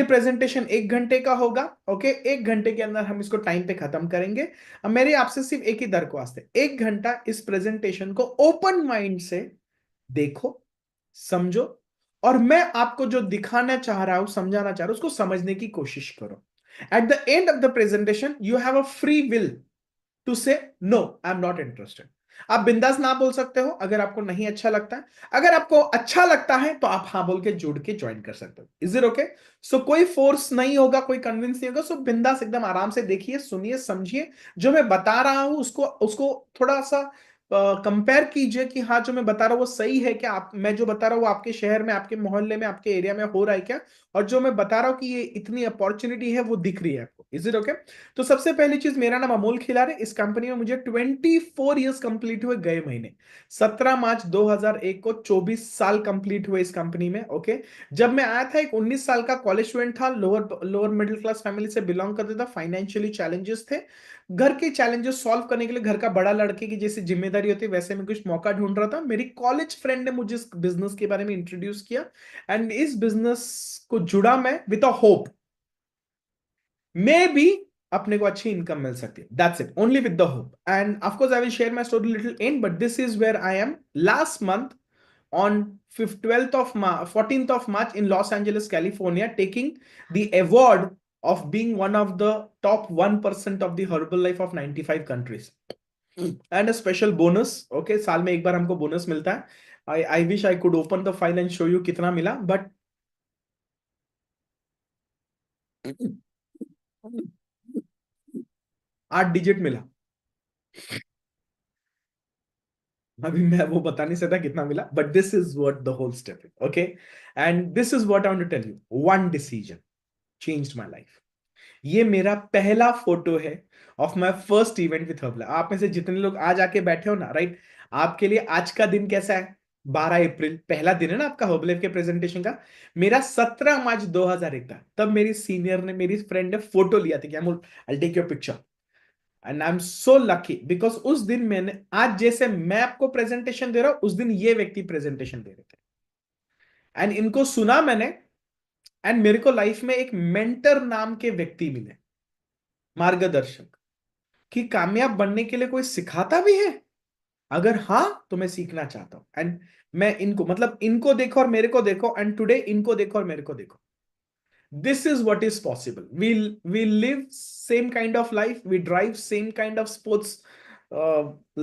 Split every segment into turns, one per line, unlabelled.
ये प्रेजेंटेशन 1 घंटे का होगा। ओके, 1 घंटे के अंदर हम इसको टाइम पे खत्म करेंगे। अब मेरी आपसे सिर्फ एक ही दरख्वास्त है, 1 घंटा इस प्रेजेंटेशन को ओपन माइंड से देखो, समझो, और मैं आपको जो दिखाना चाह रहा हूं, समझाना चाह रहा हूं, उसको समझने की कोशिश करो। At the end of the presentation you have a free will to say no, I am not interested. आप बिंदास ना बोल सकते हो अगर आपको नहीं अच्छा लगता है। अगर आपको अच्छा लगता है तो आप हाँ बोल के जुड़ के ज्वाइन कर सकते हो। Is it okay? सो कोई फोर्स नहीं होगा, कोई कन्विंस नहीं होगा। सो बिंदास एकदम आराम से देखिए, सुनिए, समझिए। जो मैं बता रहा हूं उसको उसको थोड़ा सा कंपेयर कीजिए कि हाँ जो मैं बता रहा हूँ वो सही है क्या, आप मैं जो बता रहा हूँ वो आपके शहर में, आपके मोहल्ले में, आपके एरिया में हो रहा है क्या, और जो मैं बता रहा हूँ कि ये इतनी अपॉर्चुनिटी है वो दिख रही है आपको। Is it okay? तो सबसे पहली चीज, मेरा नाम अमोल खिलारे। इस कंपनी में मुझे 24 ईयर्स कंप्लीट हुए गए महीने। 17 मार्च 2001 को 24 साल कंप्लीट हुए इस कंपनी में। ओके, जब मैं आया था एक 19 साल का कॉलेज स्टूडेंट था, lower lower middle class family से बिलोंग करता था। फाइनेंशियली चैलेंजेस थे, घर के चैलेंजेस सॉल्व करने के लिए, घर का बड़ा लड़के की जैसी जिम्मेदारी होती है वैसे मैं कुछ मौका ढूंढ रहा था। मेरी कॉलेज फ्रेंड ने मुझे इस बिजनेस के बारे में इंट्रोड्यूस किया, एंड इस बिजनेस को जुड़ा मैं with a hope, maybe अपने को अच्छी इनकम मिल सकती है। That's it, only with the hope. And of course I will share my story little in, but this is where I am last month on 12th of March, 14th of March in Los Angeles, California, taking the award of being one of the top 1% of the Herbalife of 95 countries. And a special bonus, okay, साल में एक बार हमको bonus मिलता है। I wish I could open the file and show you कितना मिला, but 8 digit मिला। अभी मैं वो बता नहीं सकता कितना मिला, but this is what the whole step is. Okay, and this is what I want to tell you, one decision changed my life. ये मेरा पहला फोटो है of my first event with Herbal. आप में से जितने लोग आज आके बैठे हो ना, राइट, आपके लिए आज का दिन कैसा है? 12 अप्रैल, पहला दिन है ना आपका हर्बल के प्रेजेंटेशन का। मेरा 17 मार्च 2001 था, तब मेरी सीनियर ने, मेरी फ्रेंड ने फोटो लिया था कि I take your picture. And I am so lucky because उस दिन मैंने, आज जैसे मैं आपको प्रेजेंटेशन दे रहा हूं, उस दिन ये व्यक्ति प्रेजेंटेशन दे रहे थे, एंड इनको सुना मैंने। एंड मेरे को लाइफ में एक मेंटर नाम के व्यक्ति मिले, मार्गदर्शक, कि कामयाब बनने के लिए कोई सिखाता भी है। अगर हाँ तो मैं सीखना चाहता हूं। एंड मैं इनको, मतलब इनको देखो और मेरे को देखो, एंड टुडे इनको देखो और मेरे को देखो। This is what is possible. We live same kind of life. We drive same kind of sports,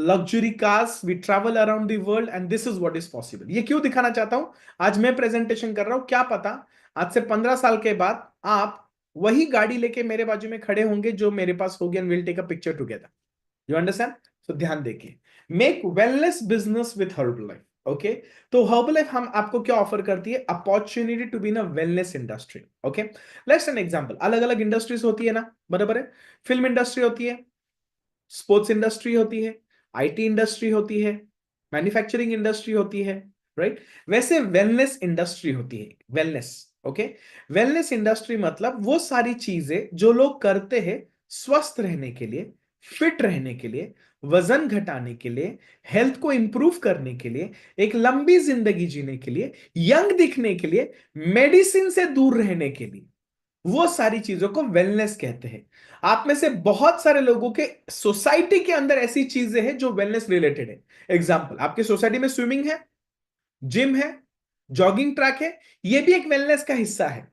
luxury cars. We travel around the world, and this is what is possible. ये क्यों दिखाना चाहता हूं? आज मैं प्रेजेंटेशन कर रहा हूं, क्या पता आज से 15 साल के बाद आप वही गाड़ी लेके मेरे बाजू में खड़े होंगे जो मेरे पास होगी, and will take a picture together. You understand? So ध्यान देखिए, make wellness business with herbal. Okay, तो हर्बलाइफ हम आपको क्या ऑफर करती है? Opportunity to be in a wellness industry. Okay, let's an example, अलग अलग इंडस्ट्रीज होती है ना, बराबर है। फिल्म इंडस्ट्री होती है, स्पोर्ट्स इंडस्ट्री होती है, आईटी इंडस्ट्री होती है, मैन्युफैक्चरिंग इंडस्ट्री होती है, राइट? वैसे वेलनेस इंडस्ट्री होती है, वेलनेस। ओके, वेलनेस इंडस्ट्री मतलब वो सारी चीजें जो लोग करते हैं स्वस्थ रहने के लिए, फिट रहने के लिए, वजन घटाने के लिए, हेल्थ को इंप्रूव करने के लिए, एक लंबी जिंदगी जीने के लिए, यंग दिखने के लिए, मेडिसिन से दूर रहने के लिए, वो सारी चीजों को वेलनेस कहते हैं। आप में से बहुत सारे लोगों के सोसाइटी के अंदर ऐसी चीजें हैं जो वेलनेस रिलेटेड है। एग्जाम्पल, आपके सोसाइटी में स्विमिंग है, जिम है, जॉगिंग ट्रैक है, ये भी एक वेलनेस का हिस्सा है।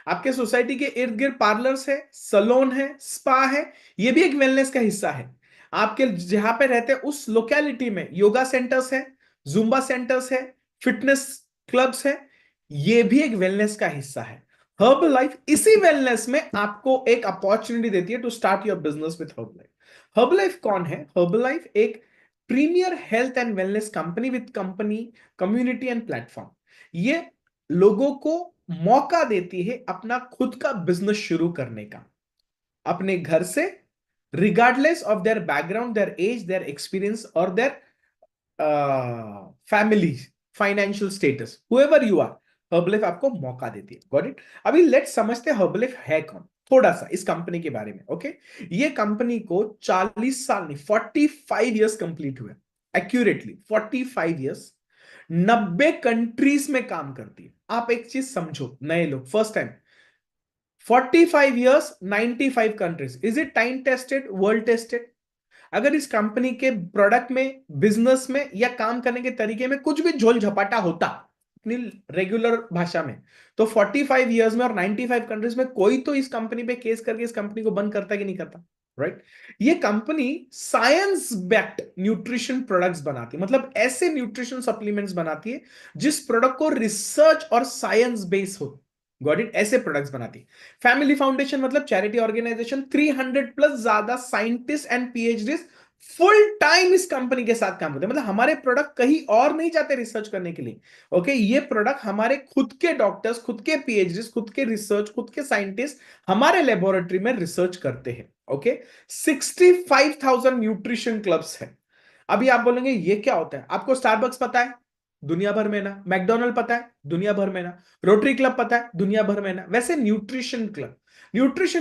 आपके सोसाइटी के इर्द गिर्द पार्लर्स है, सलोन है, स्पा है, ये भी एक वेलनेस का हिस्सा है। आपके जहां पे रहते हैं उस लोकेलिटी में योगा सेंटर्स है, जुम्बा सेंटर्स है, फिटनेस क्लब्स है, ये भी एक वेलनेस का हिस्सा है। हर्बल लाइफ इसी वेलनेस में आपको एक अपॉर्चुनिटी देती है to start your business with herbal life. Herbalife कौन है? हर्बल लाइफ एक premier health and wellness company with company, community and platform. ये लोगों को मौका देती है अपना खुद का बिजनेस शुरू करने का, अपने घर से, regardless of their background, their age, their experience और their family financial status, however you are, Herbalife आपको मौका देती है। Got it? अभी लेट्स समझते हैं हर्बलाइफ है कौन, थोड़ा सा इस कंपनी के बारे में। ओके, ये कंपनी को 40 साल नहीं, 45 ईयर्स कंप्लीट हुए, एक्यूरेटली 45 ईयर्स, 90 कंट्रीज में काम करती है। आप एक चीज समझो, नए लोग first time, 45 years, 95 countries. Is it time tested, world tested? अगर इस कंपनी के प्रोडक्ट में, बिजनेस में या काम करने के तरीके में कुछ भी झोल झपाटा होता अपनी रेगुलर भाषा में, तो 45 इयर्स में और 95 कंट्रीज में कोई तो इस कंपनी पे केस करके इस कंपनी को बंद करता है कि नहीं करता, राइट? ये company science backed nutrition products बनाती है, मतलब ऐसे न्यूट्रिशन सप्लीमेंट्स बनाती है जिस प्रोडक्ट को रिसर्च और साइंस बेस हो, गॉट इट, ऐसे प्रोडक्ट्स बनाती है। फैमिली फाउंडेशन मतलब चैरिटी ऑर्गेनाइजेशन, 300 प्लस ज्यादा scientist and PhD full time इस कंपनी के साथ काम करते हैं, मतलब हमारे प्रोडक्ट कहीं और नहीं जाते रिसर्च करने के लिए। ओके, ये प्रोडक्ट हमारे खुद के डॉक्टर्स, खुद के पीएचडी, खुद के रिसर्च, खुद के साइंटिस्ट हमारे लेबोरेटरी में रिसर्च करते हैं। ओके, 65,000 न्यूट्रिशन क्लब्स है। अभी आप बोलेंगे ये क्या होता है? आपको स्टारबक्स पता है? दुनिया भर में ना। मैकडोनल्ड पता है? दुनिया भर में ना। रोटरी क्लब पता है? दुनिया भर में ना। वैसे न्यूट्रिशन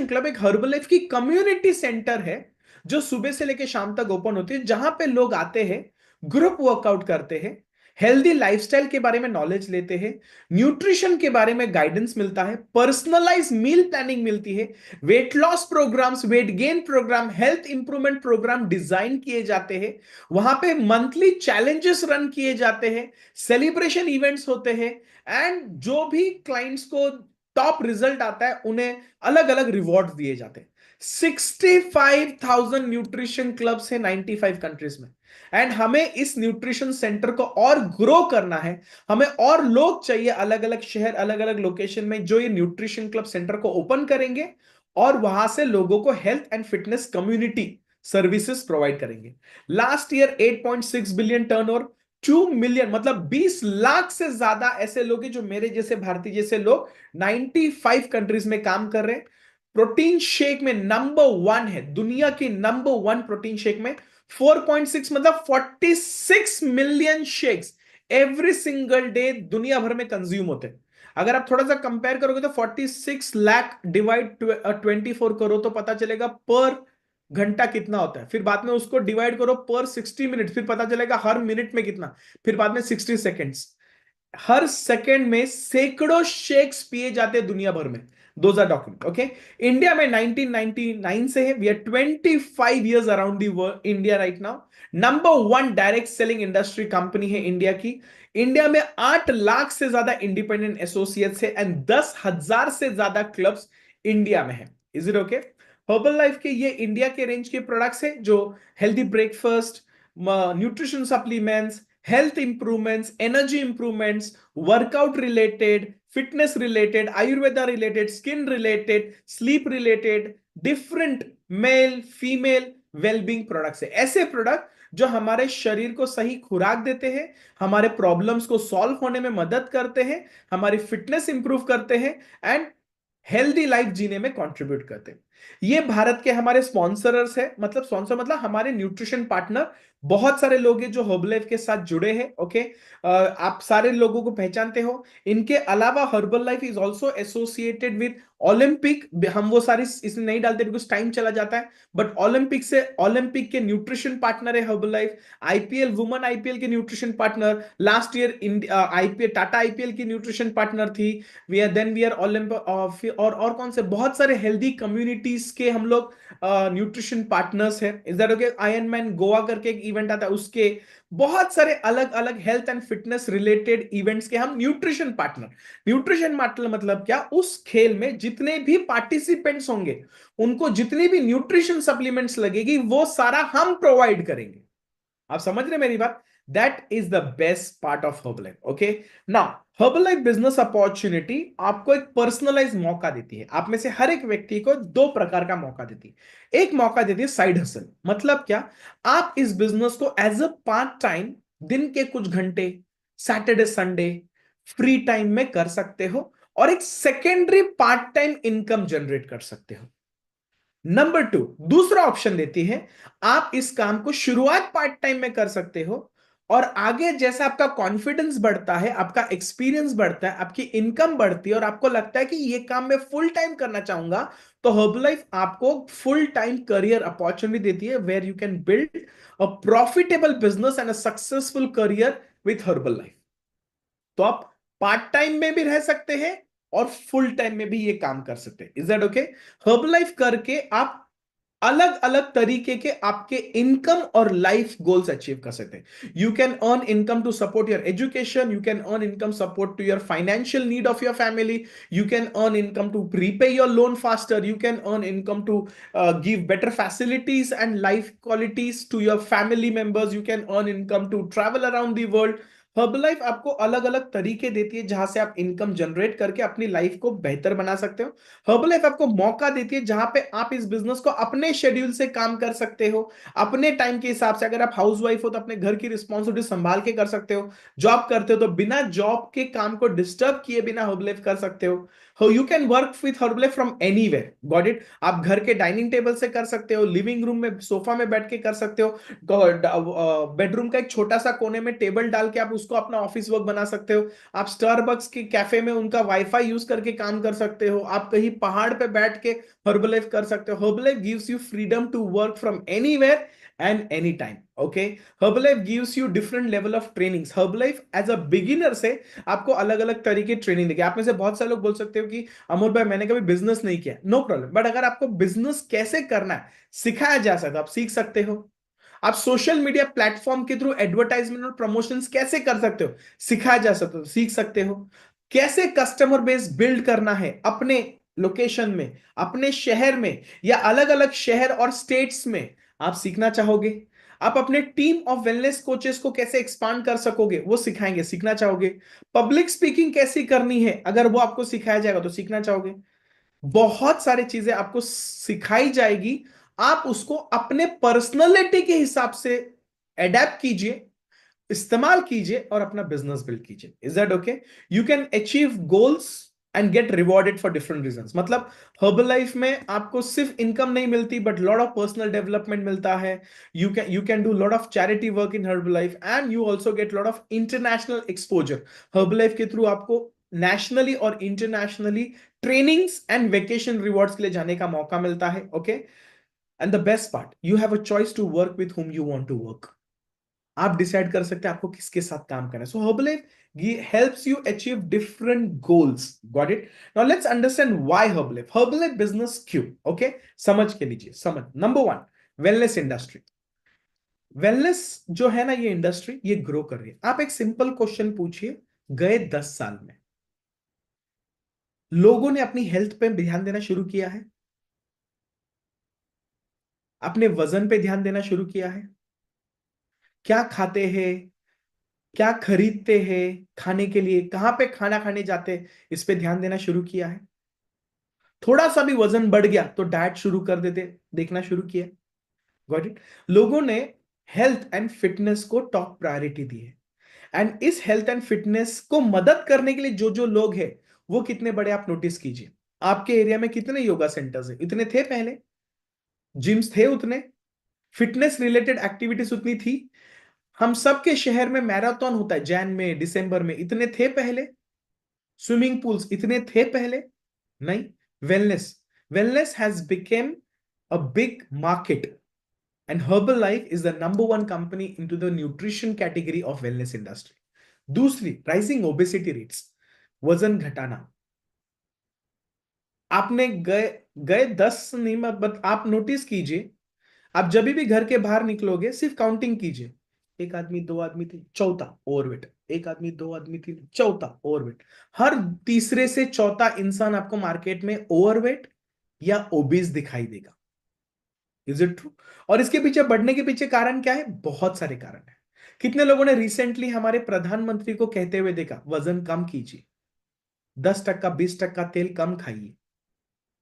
क्लब एक हर्बल लाइफ की कम्युनिटी सेंटर है जो सुबह से लेकर शाम तक ओपन होती है, जहां पे लोग आते हैं, ग्रुप वर्कआउट करते हैं, हेल्दी लाइफस्टाइल के बारे में नॉलेज लेते हैं, न्यूट्रिशन के बारे में गाइडेंस मिलता है, पर्सनलाइज मील प्लानिंग मिलती है, weight loss programmes, weight gain programme, health improvement programme design किए जाते हैं, वहां पे मंथली चैलेंजेस रन किए जाते हैं, सेलिब्रेशन इवेंट्स होते हैं, एंड जो भी क्लाइंट्स को टॉप रिजल्ट आता है उन्हें अलग अलग रिवॉर्ड दिए जाते हैं। 65,000 न्यूट्रिशन क्लब्स है 95 कंट्रीज में, एंड हमें इस न्यूट्रिशन सेंटर को और ग्रो करना है। हमें और लोग चाहिए अलग अलग शहर, अलग अलग लोकेशन में, जो ये न्यूट्रिशन क्लब सेंटर को ओपन करेंगे और वहां से लोगों को health and fitness community services provide करेंगे। Last year 8.6 billion turnover, 2 million मतलब 20 लाख से ज्यादा ऐसे लोग हैं जो मेरे जैसे, भारतीय जैसे लोग 95 कंट्रीज में काम कर रहे हैं। प्रोटीन शेक में नंबर 1 है, दुनिया की नंबर 1 प्रोटीन शेक में 4.6 मतलब 46 million shakes every single day दुनिया भर में कंज्यूम होते हैं। अगर आप थोड़ा सा कंपेयर करोगे तो 46 लाख डिवाइड 24 करो तो पता चलेगा पर घंटा कितना होता है, फिर बाद में उसको डिवाइड करो पर 60 मिनट, फिर पता चलेगा हर मिनट में कितना, फिर बाद में 60 सेकेंड्स। हर सेकंड में सैकड़ों शेक्स पिए जाते हैं दुनिया भर में। Those are document. Okay, India में 1999 से है, we are 25 years around the India right now. Number 1 direct selling industry company है इंडिया की। इंडिया में 8 लाख से ज्यादा इंडिपेंडेंट एसोसिएट्स है एंड 10,000 से ज्यादा क्लब्स इंडिया में है। Is it okay? Herbal life के ये इंडिया के रेंज के प्रोडक्ट्स है जो healthy breakfast, nutrition supplements, health improvements, energy improvements, workout related, fitness related, ayurveda related, skin related, sleep related, different male female well-being products है। ऐसे product जो हमारे शरीर को सही खुराक देते हैं, हमारे प्रॉब्लम्स को सॉल्व होने में मदद करते हैं, हमारी फिटनेस इंप्रूव करते हैं एंड हेल्दी लाइफ जीने में कंट्रीब्यूट करते हैं। ये भारत के हमारे स्पॉन्सरर्स है, मतलब स्पॉन्सर मतलब हमारे न्यूट्रिशन पार्टनर बहुत सारे लोग हैं जो हर्बल के साथ जुड़े हैं। ओके, आप सारे लोगों को पहचानते हो। इनके अलावा herbal life is also associated with Olympic. हम वो सारी इसमें नहीं डालते बिकॉज टाइम चला जाता है, बट ओलंपिक के न्यूट्रिशन पार्टनर है Herbalife. IPL, women IPL के nutrition partner, last year IPL, Tata IPL की न्यूट्रिशन पार्टनर थी। वी आर ओलंपिक, और कौन से बहुत सारे हेल्दी कम्युनिटीज के हम लोग न्यूट्रिशन पार्टनर्स है। Is that okay? Iron man Goa करके एक इवेंट आता है, उसके बहुत सारे अलग अलग health and fitness related events के हम न्यूट्रिशन पार्टनर। न्यूट्रिशन पार्टनर मतलब क्या? उस खेल में जितने भी पार्टिसिपेंट्स होंगे उनको जितनी भी न्यूट्रिशन सप्लीमेंट्स लगेगी वो सारा हम प्रोवाइड करेंगे। आप समझ रहे मेरी बात? That is the best part of Herbalife. Okay, now Herbalife business opportunity आपको एक पर्सनलाइज मौका देती है। आप में से हर एक व्यक्ति को दो प्रकार का मौका देती है। एक मौका देती है साइड हसल, मतलब क्या? आप इस बिजनेस को एज अ पार्ट टाइम दिन के कुछ घंटे, सैटरडे संडे फ्री टाइम में कर सकते हो और एक secondary part time income generate कर सकते हो। नंबर 2 दूसरा ऑप्शन देती है, आप इस काम को शुरुआत पार्ट टाइम में कर सकते हो और आगे जैसा आपका कॉन्फिडेंस बढ़ता है, आपका एक्सपीरियंस बढ़ता है, आपकी इनकम बढ़ती है और आपको लगता है कि ये काम मैं फुल टाइम करना चाहूंगा, तो हर्बलाइफ आपको फुल टाइम करियर अपॉर्चुनिटी देती है where you can build a profitable business and a successful career with herbal life. तो आप पार्ट टाइम में भी रह सकते हैं और फुल टाइम में भी ये काम कर सकते हैं। Is that okay? हर्बलाइफ करके आप अलग अलग तरीके के आपके इनकम और लाइफ गोल्स अचीव कर सकते हैं। You can earn income to support your education, you can earn income support to your financial need of your family, you can earn income to prepay your loan faster, you can earn income to give better facilities and life qualities to your family members, you can earn income to travel around the world। Herbalife आपको अलग अलग तरीके देती है जहां से आप income generate करके अपनी लाइफ को बेहतर बना सकते हो। हर्बलाइफ आपको मौका देती है जहां पे आप इस बिजनेस को अपने शेड्यूल से काम कर सकते हो, अपने टाइम के हिसाब से। अगर आप हाउसवाइफ हो तो अपने घर की रिस्पॉन्सिबिलिटी संभाल के कर सकते हो, जॉब करते हो तो बिना जॉब के काम को डिस्टर्ब किए बिना हर्बलाइफ कर सकते हो। You can work with Herbalife from anywhere, got it? आप घर के डाइनिंग टेबल से कर सकते हो, लिविंग रूम में सोफा में बैठ के कर सकते हो, बेडरूम का एक छोटा सा कोने में टेबल डाल के आप उसको अपना ऑफिस वर्क बना सकते हो। आप स्टारबक्स के कैफे में उनका वाईफाई यूज करके काम कर सकते हो। आप कहीं पहाड़ पे बैठ के हर्बलाइफ कर सकते हो। Herbalife gives you freedom to work from anywhere and any time. Okay, Herbalife gives you different level of trainings. Herbalife as a beginner से आपको अलग अलग तरीके ट्रेनिंग देगी। आप में से बहुत सारे लोग बोल सकते हो कि अमोल भाई मैंने कभी बिजनेस नहीं किया, नो प्रॉब्लम, बट अगर आपको बिजनेस कैसे करना है सिखाया जा सकता है, आप सीख सकते हो। आप सोशल मीडिया प्लेटफॉर्म के थ्रू एडवर्टाइजमेंट और प्रमोशंस कैसे कर सकते हो, सिखाया जा सकता है, सीख सकते हो। कैसे कस्टमर बेस बिल्ड करना है अपने लोकेशन में, अपने शहर में या अलग अलग शहर और स्टेट्स में, आप सीखना चाहोगे। आप अपने टीम ऑफ वेलनेस कोचेस को कैसे एक्सपांड कर सकोगे, वो सिखाएंगे, सीखना चाहोगे। पब्लिक स्पीकिंग कैसी करनी है, अगर वो आपको सिखाया जाएगा तो सीखना चाहोगे। बहुत सारी चीजें आपको सिखाई जाएगी, आप उसको अपने पर्सनैलिटी के हिसाब से एडेप्ट कीजिए, इस्तेमाल कीजिए और अपना बिजनेस बिल्ड कीजिए। Is that okay? You can achieve goals and get rewarded for different reasons. मतलब हर्बल लाइफ में आपको सिर्फ इनकम नहीं मिलती but lot of personal development मिलता है। You can do lot of charity work in Herbalife and you also get lot of international exposure. Herbalife के through आपको नेशनली और internationally trainings and vacation rewards के लिए जाने का मौका मिलता है। Okay, and the best part, you have a choice to work with whom you want to work। आप डिसाइड कर सकते हैं आपको किसके साथ काम करना है। So Herbalife helps you achieve different goals। Got it? Now let's understand why Herbalife। Herbalife business क्यों? Okay, समझ के लीजिए। समझ, number one, wellness industry. Wellness जो है ना, ये इंडस्ट्री ये ग्रो कर रही है। आप एक सिंपल क्वेश्चन पूछिए, गए 10 साल में लोगों ने अपनी हेल्थ पे ध्यान देना शुरू किया है, अपने वजन पे ध्यान देना शुरू किया है, क्या खाते हैं, क्या खरीदते हैं खाने के लिए, कहां पे खाना खाने जाते हैं, इस पे ध्यान देना शुरू किया है। थोड़ा सा भी वजन बढ़ गया तो डाइट शुरू कर देते, देखना शुरू किया। Got it? लोगों ने हेल्थ एंड फिटनेस को टॉप प्रायोरिटी दी है। एंड इस हेल्थ एंड फिटनेस को मदद करने के लिए जो जो लोग हैं वो कितने बड़े, आप नोटिस कीजिए। आपके एरिया में कितने योगा सेंटर्स हैं? इतने थे पहले? जिम्स थे उतने? फिटनेस रिलेटेड एक्टिविटीज उतनी थी? हम सबके शहर में मैराथन होता है जैन में, दिसंबर में, इतने थे पहले? स्विमिंग पूल्स इतने थे पहले? नहीं। Wellness, wellness has became a big market and Herbalife is the number one company into the nutrition category of wellness industry। दूसरी, राइजिंग ओबेसिटी रेट्स, वजन घटाना। आपने गए गए 10 नहीं, बट आप नोटिस कीजिए, आप जब भी घर के बाहर निकलोगे सिर्फ काउंटिंग कीजिए, एक आदमी, दो आदमी, तीन, चौथा ओवरवेट, एक आदमी, दो आदमी, तीन, चौथा ओवरवेट। हर तीसरे से चौथा इंसान आपको मार्केट में ओवरवेट या ओबीज दिखाई देगा। Is it true? और इसके पीछे बढ़ने के पीछे कारण क्या है? बहुत सारे कारण है। कितने लोगों ने रिसेंटली हमारे प्रधानमंत्री को कहते हुए देखा, वजन कम कीजिए, 10% 20% तेल कम खाइए,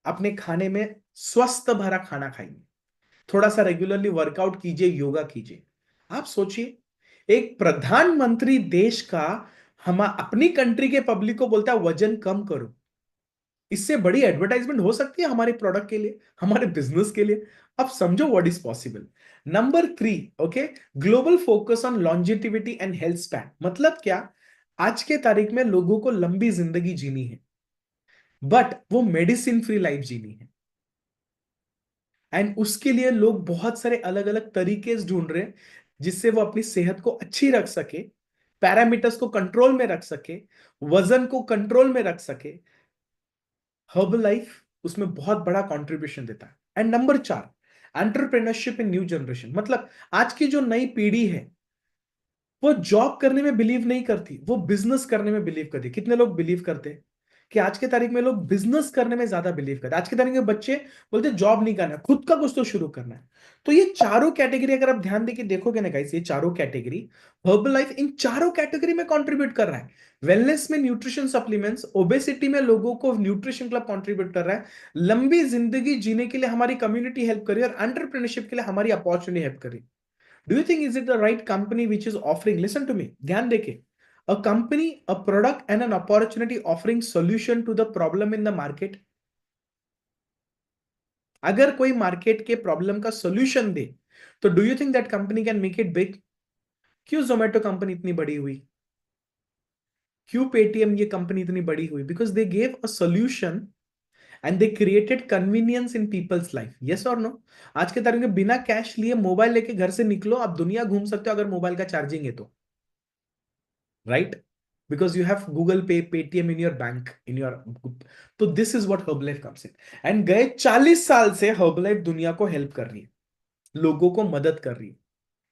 अपने खाने में स्वस्थ भरा खाना खाइए, थोड़ा सा रेगुलरली वर्कआउट कीजिए, योगा कीजिए। आप सोचिए, एक प्रधानमंत्री देश का हम अपनी कंट्री के पब्लिक को बोलता है वजन कम करो। इससे बड़ी एडवर्टाइजमेंट हो सकती है हमारे प्रोडक्ट के लिए, हमारे बिजनेस के लिए? अब समझो what is possible. Number 3, okay, global focus on longevity and health span. मतलब क्या? आज के तारीख में लोगों को लंबी जिंदगी जीनी है बट वो मेडिसिन फ्री लाइफ जीनी है। एंड उसके लिए लोग बहुत सारे अलग अलग तरीके ढूंढ रहे हैं जिससे वो अपनी सेहत को अच्छी रख सके, पैरामीटर्स को कंट्रोल में रख सके, वजन को कंट्रोल में रख सके, हर्बल लाइफ उसमें बहुत बड़ा कंट्रीब्यूशन देता है। And number 4, entrepreneurship in new generation. मतलब आज की जो नई पीढ़ी है वो जॉब करने में बिलीव नहीं करती, वो बिजनेस करने में बिलीव करती। कितने लोग बिलीव करते हैं कि आज के तारीख में लोग बिजनेस करने में ज्यादा बिलीव करते हैं। आज के तारीख में बच्चे बोलते जॉब नहीं करना, खुद का कुछ तो शुरू करना है। तो ये चारों कैटेगरी अगर आप ध्यान देके देखोगे ना गाइस, ये चारों कैटेगरी, हर्बल लाइफ इन चारों कैटेगरी में कंट्रीब्यूट कर रहा है। वेलनेस में न्यूट्रिशन सप्लीमेंट्स, ओबेसिटी में लोगों को न्यूट्रिशन क्लब कंट्रीब्यूट कर रहा है, लंबी जिंदगी जीने के लिए हमारी कम्युनिटी हेल्प कर रही है, और एंटरप्रेन्योरशिप के लिए हमारी अपॉर्चुनिटी हेल्प कर रही है। Do you think is it the right company which is offering? Listen to me, ध्यान देके, a company, a product and an opportunity offering solution to the problem in the market. अगर कोई market के problem का solution दे तो do you think that company can make it big? क्यों Zomato company इतनी बड़ी हुई? क्यों पेटीएम ये कंपनी इतनी बड़ी हुई? Because they gave a solution and they created convenience in people's life. Yes और नो? आज के तारीख में बिना कैश लिए मोबाइल लेके घर से निकलो, आप दुनिया घूम सकते हो अगर मोबाइल का चार्जिंग है तो, right? Because you have Google Pay, Paytm in your bank, in your, तो this is what Herbalife comes in. And गए 40 साल से Herbalife दुनिया को हेल्प कर रही है, लोगों को मदद कर रही है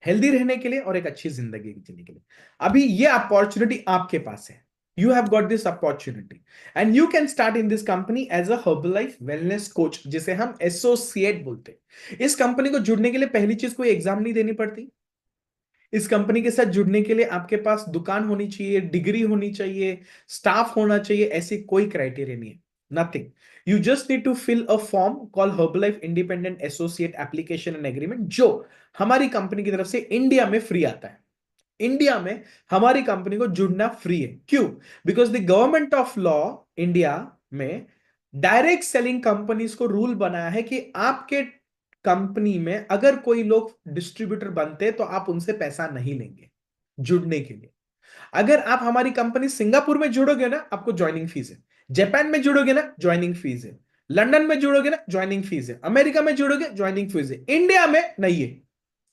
हेल्दी रहने के लिए और एक अच्छी जिंदगी जीने के लिए। अभी ये अपॉर्चुनिटी आपके पास है। You have got this opportunity and you can start in this company as a Herbalife wellness coach, जिसे हम एसोसिएट बोलते हैं। इस कंपनी को जुड़ने के लिए पहली चीज, कोई एग्जाम नहीं देनी पड़ती। इस कंपनी के साथ जुड़ने के लिए आपके पास दुकान होनी चाहिए, डिग्री होनी चाहिए, स्टाफ होना चाहिए, ऐसी कोई क्राइटेरिया नहीं है। Nothing. You just need to fill a form call Herbalife independent associate application and agreement, जो हमारी कंपनी की तरफ से इंडिया में फ्री आता है। इंडिया में हमारी कंपनी को जुड़ना फ्री है। क्यों? Because the government of law India में डायरेक्ट सेलिंग कंपनीज को रूल बनाया है कि आपके कंपनी में अगर कोई लोग डिस्ट्रीब्यूटर बनते तो आप उनसे पैसा नहीं लेंगे जुड़ने के लिए। अगर आप हमारी कंपनी सिंगापुर में जुड़ोगे ना, आपको ज्वाइनिंग फीस है। जापान में जुड़ोगे ना, ज्वाइनिंग फीस है। लंदन में जुड़ोगे ना, ज्वाइनिंग फीस है। अमेरिका में जुड़ोगे, ज्वाइनिंग फीस है। इंडिया में नहीं है।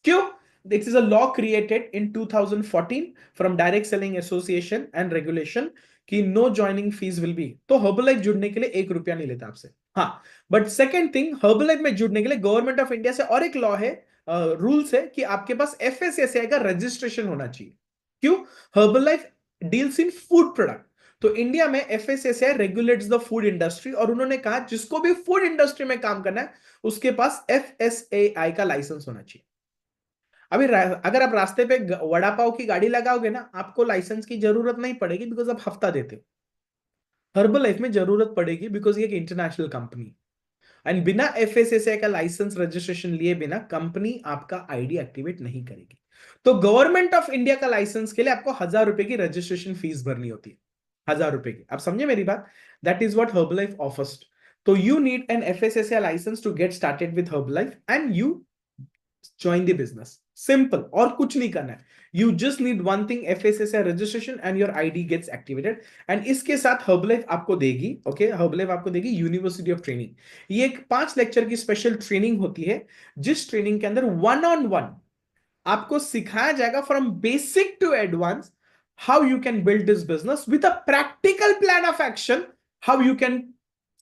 क्यों? This is a law created in 2014 from Direct Selling Association and Regulation कि no joining fee will be. तो हर्बलाइफ जुड़ने के लिए 1 रुपया नहीं लेता आपसे। हाँ, बट सेकेंड थिंग, हर्बलाइफ में जुड़ने के लिए गवर्नमेंट ऑफ इंडिया से और एक लॉ है, रूल्स है कि आपके पास एफएसएसआई का रजिस्ट्रेशन होना चाहिए। क्यों? Herbalife deals in food product, तो इंडिया में FSSI regulates the food industry, और उन्होंने कहा जिसको भी फूड इंडस्ट्री में काम करना है उसके पास एफएसएआई का लाइसेंस होना चाहिए। अभी अगर आप रास्ते पे वड़ा पाव की गाड़ी लगाओगे ना, आपको लाइसेंस की जरूरत नहीं पड़ेगी बिकॉज आप हफ्ता देते हो। हर्बल लाइफ में जरूरत पड़ेगी बिकॉज ये एक इंटरनेशनल कंपनी, एंड बिना एफएसएसआई का लाइसेंस रजिस्ट्रेशन लिए बिना कंपनी आपका आईडी एक्टिवेट नहीं करेगी। तो गवर्नमेंट ऑफ इंडिया का लाइसेंस के लिए आपको 1,000 रुपए की रजिस्ट्रेशन फीस भरनी होती है। 1,000 रुपए की। आप समझे मेरी बात? That is what Herbalife offers. तो you need an FSSAI licence to get started with Herbalife and you join the business. Simple, और कुछ नहीं करना है। You just need one thing, FSSAI registration and your ID gets activated. And इसके साथ Herbalife आपको देगी, ओके, हर्बलाइफ आपको देगी यूनिवर्सिटी ऑफ ट्रेनिंग। ये एक 5 लेक्चर की स्पेशल ट्रेनिंग होती है, जिस ट्रेनिंग के अंदर वन ऑन वन आपको सिखाया जाएगा from basic to advance how you can build this business with a practical plan of action, how you can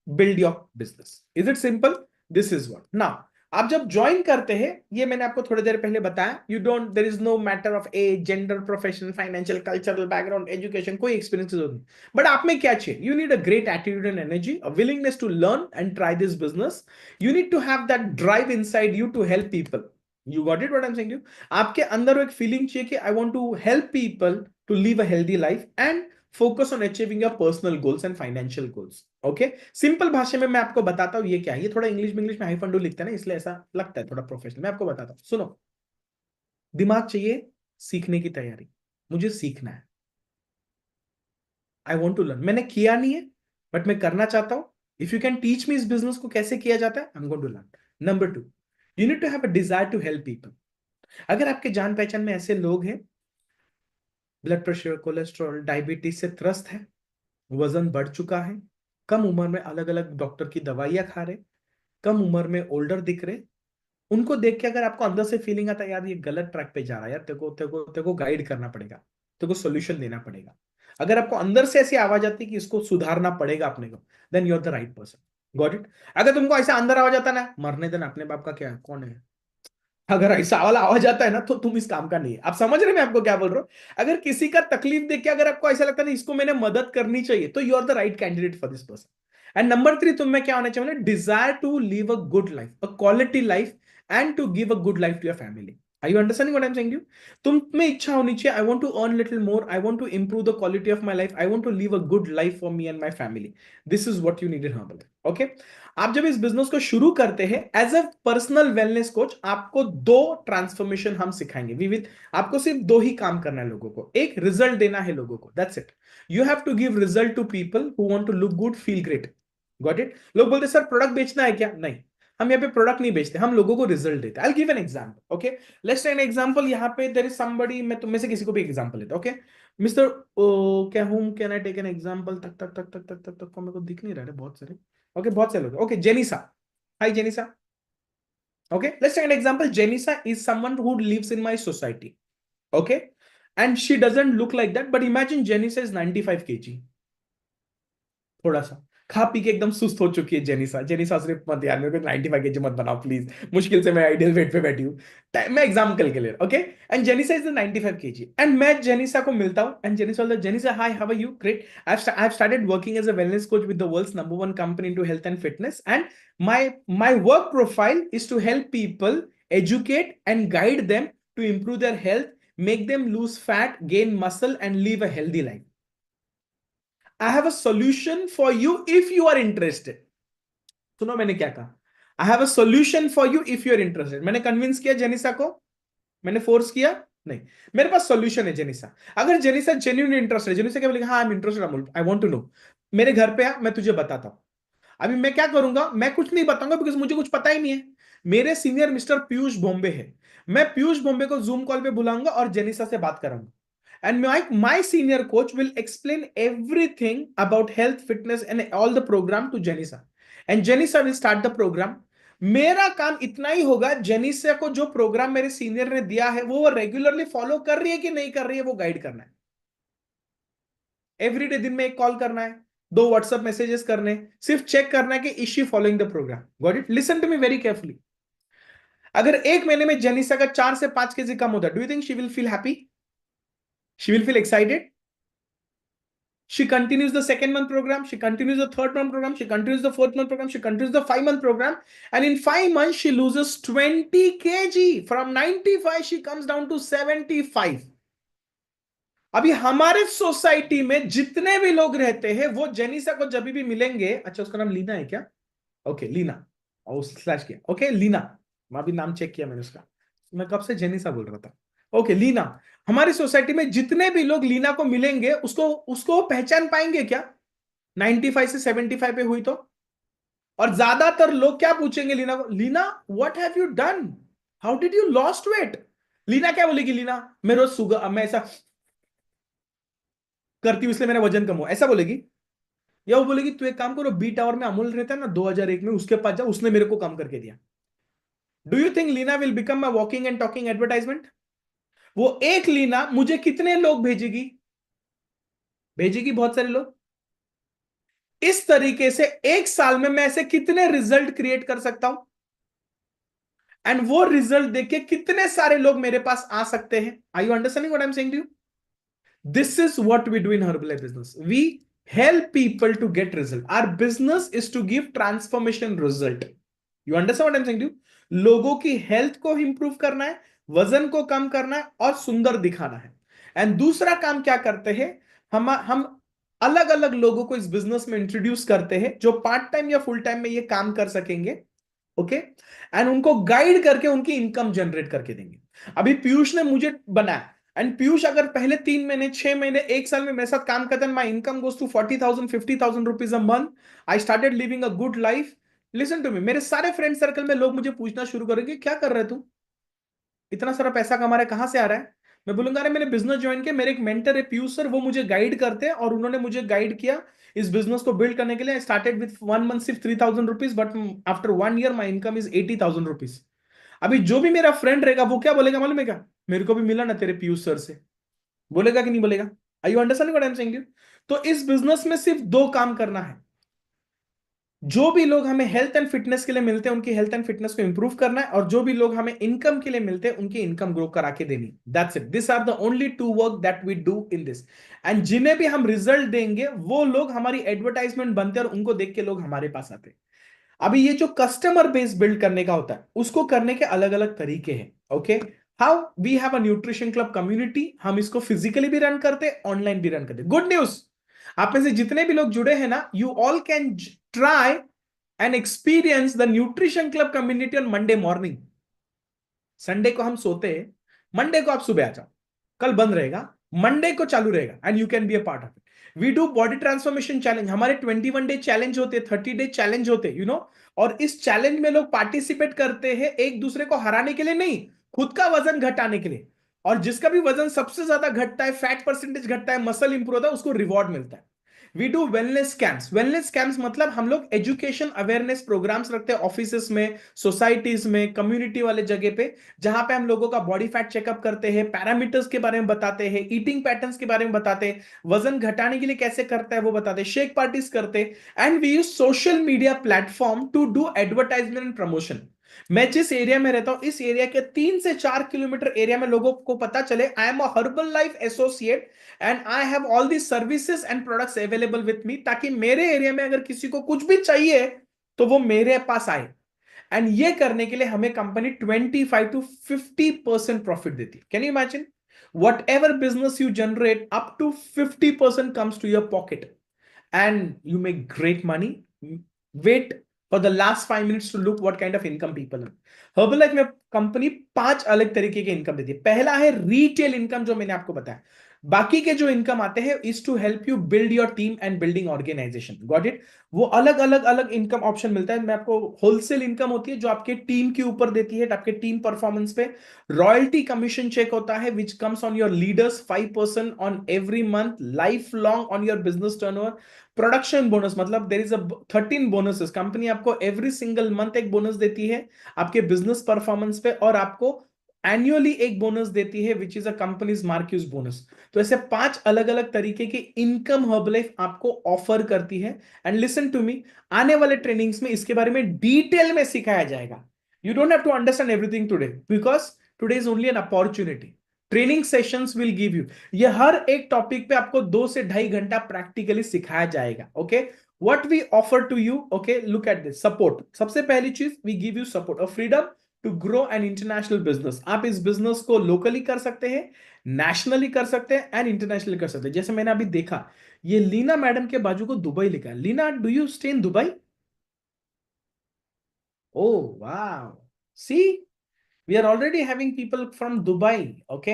build your business. Is it simple? This is what. Now आप जब join करते हैं, ये मैंने आपको थोड़ी देर पहले बताया, you don't, there is no matter of age, gender, profession, financial, cultural background, education, कोई एक्सपीरियंस नहीं। बट आप में क्या चाहिए? You need a great attitude and energy, a willingness to learn and try this business. You need to have that drive inside you to help people. You got it what I am saying? आपके अंदर वो एक feeling चाहिए कि I want to help people to live a healthy life and focus on achieving your personal goals and financial goals. Okay, simple भाषा में मैं आपको बताता हूं ये क्या है। ये थोड़ा इंग्लिश में हाइफन डू लिखते हैं ना, इसलिए ऐसा लगता है थोड़ा प्रोफेशनल। मैं आपको बताता हूं, सुनो। दिमाग चाहिए सीखने की तैयारी, मुझे सीखना है। आई वॉन्ट टू लर्न, मैंने किया नहीं है बट मैं करना चाहता हूं। If you can teach me इस बिजनेस को कैसे किया जाता है, I am going to learn. Number 2, you need to have a desire to help people. अगर आपके जान पहचान में ऐसे लोग हैं, ब्लड प्रेशर, कोलेस्ट्रॉल, डायबिटीज से त्रस्त है, वजन बढ़ चुका है, कम उम्र में अलग अलग डॉक्टर की दवाइयां खा रहे, कम उम्र में ओल्डर दिख रहे, उनको देख के अगर आपको अंदर से फीलिंग आता है यार ये गलत ट्रैक पे जा रहा है, यार तेरे को गाइड करना पड़ेगा, तेरे को सोल्यूशन देना पड़ेगा। अगर आपको अंदर से ऐसी आवाज आती है कि इसको सुधारना पड़ेगा अपने को, then you are the right person. Got it? अगर तुमको ऐसा अंदर आवाज आता ना, मरने देना, अपने बाप का क्या है, कौन है, अगर ऐसा वाला आवाज आता है ना, तो तुम इस काम का नहीं है। आप समझ रहे हैं मैं आपको क्या बोल रहा हूं? अगर किसी का तकलीफ देख के अगर आपको ऐसा लगता है ना इसको मैंने मदद करनी चाहिए, तो you are the right candidate for this person. And number 3, तुम में क्या होना चाहिए? Desire to live a good life, a quality life, and to give a good life to your family. Are you understanding what I am saying you? तुम में इच्छा होनी चाहिए, I want to earn little more, I want to improve the quality of my life, I want to live a good life for me and my family. This is what you need in herbal. Okay? आप जब इस business को शुरू करते हैं as a personal wellness coach, आपको दो transformation हम सिखाएंगे। वी विल, आपको सिर्फ दो ही काम करना है लोगों को। एक, रिजल्ट देना है लोगों को, that's it. You have to give result to people who want to look good, feel great. Got it? लोग बोलते सर प्रोडक्ट बेचना है क्या? नहीं, हम यहाँ पे प्रोडक्ट नहीं बेचते, हम लोगों को रिजल्ट देते हैं। I give an example. Okay, let's take an example. यहाँ पे देयर इज समबडी, मैं तुम में से किसी को भी एग्जांपल लेता हूं। ओके मिस्टर, क्या हूं, can I take an example? तक तक तक तक तक तक तक मेरे को दिख नहीं रहा है बहुत सारे। ओके, बहुत सारे लोग। Okay, Jenisa. Hi Jenisa. Okay, let's take an example. Janisa is someone who lives in my society. Okay, and she doesn't look like that, but imagine Janisa is 95 kg. थोड़ा सा खा पी के एकदम सुस्त हो चुकी है जेनिसा। जेनिसा सिर्फ मत यार, मेरे को 95 केजी मत बनाओ प्लीज, मुश्किल से मैं आइडियल वेट पे बैठी हूँ। मैं एग्जांपल के लिए। Okay, and Jenisa is the 95 KG, and मैं जेनिसा को मिलता हूँ, एंड जेनिसा बोलता है, Jenisa hi, how are you? Great, I have started working as a wellness coach with the world's number 1 company into health and fitness, and my work profile is to help people educate and guide them to improve their health, make them lose fat, gain muscle, and live a healthy life. I have a solution for you if you are interested. सुनो मैंने क्या कहा? I have a solution for you if you are interested. मैंने convince किया जेनिसा को? मैंने force किया? नहीं, मेरे पास सॉल्यूशन है जेनिसा। अगर जेनिसा जेन्युइनली इंटरेस्टेड, जेनिसा क्या बोलेगी? हाँ, I am interested Amul, I want to know. मेरे घर पे आ, मैं तुझे बताता हूं। अभी मैं क्या करूंगा? मैं कुछ नहीं बताऊंगा, बिकॉज मुझे कुछ पता ही नहीं है। मेरे सीनियर मिस्टर पीयूष बॉम्बे है, मैं पीयूष बॉम्बे को जूम कॉल पे बुलाऊंगा और जेनिसा से बात कराऊंगा। And my senior coach will explain everything about health, fitness, and all the program to Janisa. And Janisa will start the program. मेरा काम इतना ही होगा, जेनिसा को जो प्रोग्राम मेरे सीनियर ने दिया है वो रेगुलरली फॉलो कर रही है कि नहीं कर रही है, वो गाइड करना है। एवरीडे दिन में एक कॉल करना है, 2 व्हाट्सएप मैसेजेस करने, सिर्फ चेक करना है कि is she following the program. Got it? Listen to me very carefully. अगर एक महीने में जेनिसा का 4 से 5 केजी कम होता है, do you think she will feel happy? She will feel excited? She continues the second month program, she continues the third month program, she continues the fourth month program, she continues the 5-month program, and in 5 months she loses 20 kg. From 95 she comes down to 75. अभी हमारे society में जितने भी लोग रहते हैं वो जेनिसा को जब भी मिलेंगे, अच्छा उसका नाम लीना है क्या? ओके लीना, और स्लैश किया। ओके लीना, मैं अभी नाम चेक किया मैंने उसका, मैं कब से जेनिसा बोल रहा था। ओके लीना, हमारी सोसाइटी में जितने भी लोग लीना को मिलेंगे उसको उसको पहचान पाएंगे क्या 95 से 75 पे हुई तो? और ज्यादातर लोग क्या पूछेंगे लीना को? Leena what have you done, how did you lost weight? Leena क्या बोलेगी? लीना मैं रोज सुगर, मैं ऐसा करती हूँ इसलिए मेरा वजन कम हुआ, ऐसा बोलेगी? या वो बोलेगी तू एक काम करो, बी टावर में अमूल रहता है ना 2001 में, उसके पास जा, उसने मेरे को काम करके दिया। Do you think Leena will become my walking and talking advertisement? वो एक लीना मुझे कितने लोग भेजेगी? भेजेगी बहुत सारे लोग। इस तरीके से एक साल में मैं ऐसे कितने रिजल्ट क्रिएट कर सकता हूं, एंड वो रिजल्ट देख के कितने सारे लोग मेरे पास आ सकते हैं। Are you understanding what I am saying to you? This is what we do in Herbalife business. We help people to get result. Our business is to give transformation result. You understand what I'm saying to you? लोगों की health को improve करना है, वजन को कम करना है और सुंदर दिखाना है। एंड दूसरा काम क्या करते हैं, हम अलग अलग लोगों को इस बिजनेस में इंट्रोड्यूस करते हैं जो पार्ट टाइम या फुल टाइम में ये काम कर सकेंगे। ओके, एंड उनको गाइड करके उनकी इनकम जनरेट करके देंगे। अभी पीयूष ने मुझे बनाया, एंड पीयूष अगर पहले 3 महीने, 6 महीने, 1 साल में मेरे साथ काम करता है, my income goes to 40,000 50,000 rupees a month. I started living a good life. Listen to me, मेरे सारे फ्रेंड सर्कल में लोग मुझे पूछना शुरू करेंगे क्या कर रहे तू, इतना सारा पैसा कमा रहा है, कहां से आ रहा है? मैं बोलूंगा अरे मैंने बिजनेस ज्वाइन किया, मेरे एक मेंटर है पीयूष सर, वो मुझे गाइड करते हैं और उन्होंने मुझे गाइड किया इस बिजनेस को बिल्ड करने के लिए। आई स्टार्टेड विद 1 मंथ सिर्फ 3,000 rupees, but after 1 year my income is 80,000 rupees. अभी जो भी मेरा फ्रेंड रहेगा वो क्या बोलेगा मालूम है क्या? मेरे को भी मिला ना तेरे पीयूष सर से, बोलेगा कि नहीं बोलेगा? Are you understanding what I am saying you? तो इस बिजनेस में सिर्फ दो काम करना है। जो भी लोग हमें हेल्थ एंड फिटनेस के लिए मिलते हैं उनकी हेल्थ एंड फिटनेस को इंप्रूव करना है, और जो भी लोग हमें इनकम के लिए मिलते हैं उनकी इनकम ग्रो करा के देनी। That's it, this are the only two work that we do in this. And जिन्हें भी हम रिजल्ट देंगे वो लोग हमारी एडवर्टाइजमेंट बनते हैं और उनको देख के लोग हमारे पास आते हैं। अभी ये जो कस्टमर बेस बिल्ड करने का होता है उसको करने के अलग अलग तरीके हैं। Okay, how we have a nutrition club community, हम इसको फिजिकली भी रन करते हैं, ऑनलाइन भी रन करते हैं। गुड न्यूज, आप में से जितने भी लोग जुड़े हैं ना, you all can try and experience the nutrition club community on Monday morning. Sunday को हम सोते हैं, मंडे को आप सुबह आ जाओ, कल बंद रहेगा, मंडे को चालू रहेगा, and you can be a part of it. We do body transformation challenge, हमारे 21 डे चैलेंज होते, 30 डे चैलेंज होते, यू नो। और इस चैलेंज में लोग पार्टिसिपेट करते हैं एक दूसरे को हराने के लिए नहीं, खुद का वजन घटाने के लिए। और जिसका भी वजन सबसे ज्यादा घटता है, फैट परसेंटेज घटता है, मसल इंप्रूव होता है, उसको रिवॉर्ड मिलता है। We do wellness camps. Wellness camps मतलब हम लोग एजुकेशन अवेयरनेस प्रोग्राम्स रखते हैं ऑफिसेस में, सोसाइटीज में, कम्युनिटी वाले जगह पे, जहां पे हम लोगों का बॉडी फैट चेकअप करते हैं, पैरामीटर्स के बारे में बताते हैं, ईटिंग पैटर्न्स के बारे में बताते हैं, वजन घटाने के लिए कैसे करता है वो बताते हैं, शेक पार्टीज करते हैं। And we use social media platform to do advertisement and promotion. मैं जिस एरिया में रहता हूं, इस एरिया के 3 से 4 किलोमीटर एरिया में लोगों को पता चले I am a herbal life associate and I have all the services and products available with me, ताकि मेरे एरिया में अगर किसी को कुछ भी चाहिए तो वो मेरे पास आए। एंड ये करने के लिए हमें कंपनी 25 to 50% प्रॉफिट देती है। Can you imagine? Whatever business you generate, up to 50% comes to your pocket and you make great money. Wait for the last 5 minutes to look what kind of income people have. Herbalife में company 5 अलग तरीके के income देती है। पहला है retail income, जो मैंने आपको बताया। बाकी के जो इनकम आते हैं is to help you build your team and building organization. Got it? वो अलग अलग अलग इनकम ऑप्शन मिलता है। मैं आपको होलसेल इनकम होती है जो आपके टीम के ऊपर देती है, आपके टीम परफॉर्मेंस पे। रॉयल्टी कमीशन चेक होता है which comes on your leaders 5% on every month, life long on your business turnover. Production bonus मतलब there is a 13 bonuses, company आपको एवरी सिंगल मंथ एक बोनस देती है आपके बिजनेस परफॉर्मेंस पे, और आपको एनुअली एक बोनस देती है which is a companies Marquess bonus. तो ऐसे 5 अलग अलग तरीके के इनकम हर्बलाइफ आपको ऑफर करती है। एंड लिसन टू मी, आने वाले ट्रेनिंग्स में इसके बारे में डिटेल में सिखाया जाएगा। You don't have to understand everything today, because today is only an opportunity. Training sessions will give you, ये हर एक टॉपिक पे आपको 2 से 2.5 घंटा प्रैक्टिकली सिखाया जाएगा। Okay, what we offer to you, okay, look at this. Support, सबसे पहली चीज, वी गिव यू सपोर्ट और freedom to grow an international business. आप इस बिजनेस को लोकली कर सकते हैं, नेशनली कर सकते हैं एंड इंटरनेशनली कर सकते हैं। जैसे मैंने अभी देखा, ये लीना मैडम के बाजू को दुबई लिखा है। Leena, do you stay in Dubai? Oh वाह, see, we are already having people from Dubai. Okay,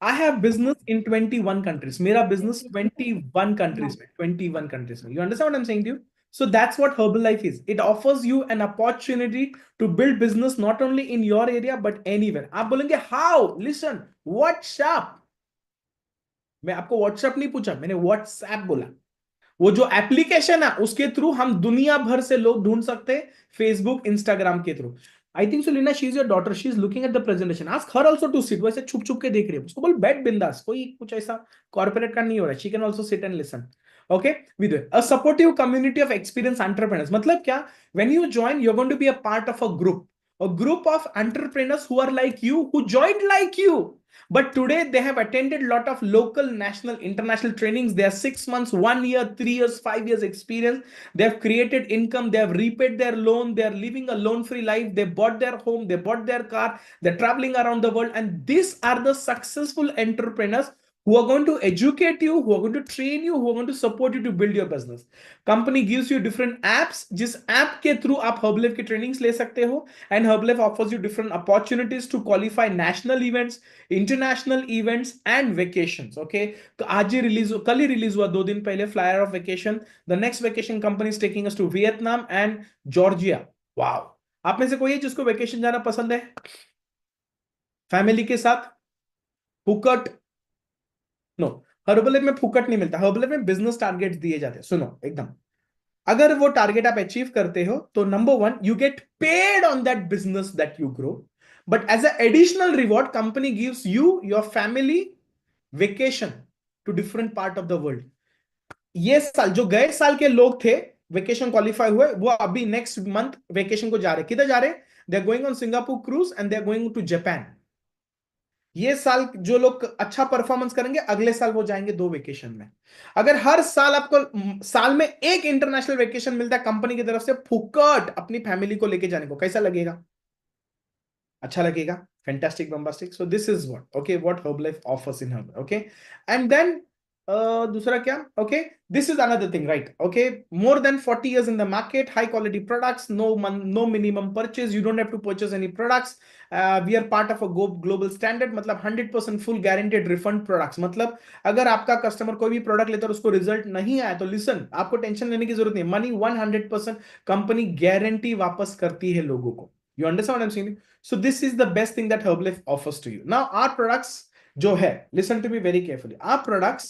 I have business in 21 countries. मेरा business 21 countries में, 21 countries में। You understand what I'm saying to you? So that's what Herbalife is. It offers you an opportunity to build business not only in your area but anywhere. आप बोलेंगे how? Listen, WhatsApp. मैं आपको WhatsApp नहीं पूछा, मैंने WhatsApp बोला। वो जो एप्लीकेशन है उसके थ्रू हम दुनिया भर से लोग ढूंढ सकते हैं, फेसबुक, इंस्टाग्राम के through. I think so Leena, she is your daughter, she is looking at the presentation, ask her also to sit. वैसे छुप छुप के देख रही है, उसको बोल बैठ बिंदास, कोई कुछ ऐसा कॉर्पोरेट का नहीं हो रहा है, she can also sit and listen. Okay, with a supportive community of experience entrepreneurs, मतलब क्या? When you join, you are going to be a part of a group of entrepreneurs who are like you, who joined like you, but today they have attended lot of local, national, international trainings. They are 6 months, 1 year, 3 years, 5 years experience. They have created income, they have repaid their loan, they are living a loan free life, they bought their home, they bought their car, they're traveling around the world. And these are the successful entrepreneurs who are going to educate you, who are going to train you, who are going to support you to build your business. Company gives you different apps, जिस app के through आप Herbalife की trainings ले सकते हो। And Herbalife offers you different opportunities to qualify national events, international events and vacations. Okay, तो आज ही release, कल ही रिलीज हुआ 2 दिन पहले, flyer of vacation. The next vacation company is taking us to Vietnam and Georgia. Wow, आप में से कोई है जिसको वेकेशन जाना पसंद है फैमिली के साथ? फुकट? नो, हर्बलाइफ में फुकट नहीं मिलता, हर्बलाइफ में बिजनेस टारगेट दिए जाते हैं। सुनो एकदम, अगर वो टारगेट आप अचीव करते हो तो number one, you get paid on that business that you grow, but as a additional reward company gives you, your family, vacation to different part of the world. ये साल जो गए साल के लोग थे वेकेशन क्वालिफाई हुए, वो अभी नेक्स्ट मंथ वेकेशन को जा रहे। किधर जा रहे? They are going on Singapore cruise and they are going to Japan. ये साल जो लोग अच्छा परफॉर्मेंस करेंगे अगले साल वो जाएंगे 2 वेकेशन में। अगर हर साल आपको साल में एक इंटरनेशनल वेकेशन मिलता है कंपनी की तरफ से फुकट अपनी फैमिली को लेके जाने को, कैसा लगेगा? अच्छा लगेगा? Fantastic, bombastic. So this is what, okay, what Herbalife offers in herb, okay. And then दूसरा क्या? Okay, this is another thing, right? Okay, more than 40 years in the market, high quality products, no minimum purchase, you don't have to purchase any products. We are part of a global standard, मतलब 100% full guaranteed refund products। मतलब अगर आपका customer कोई भी product लेता है और उसको रिजल्ट नहीं आया तो लिसन, आपको टेंशन लेने की जरूरत नहीं, मनी 100% कंपनी गारंटी वापस करती है लोगों को। You understand what I'm saying? So this is the best thing that Herbalife offers to you. Now our products जो है, listen to me very carefully, our products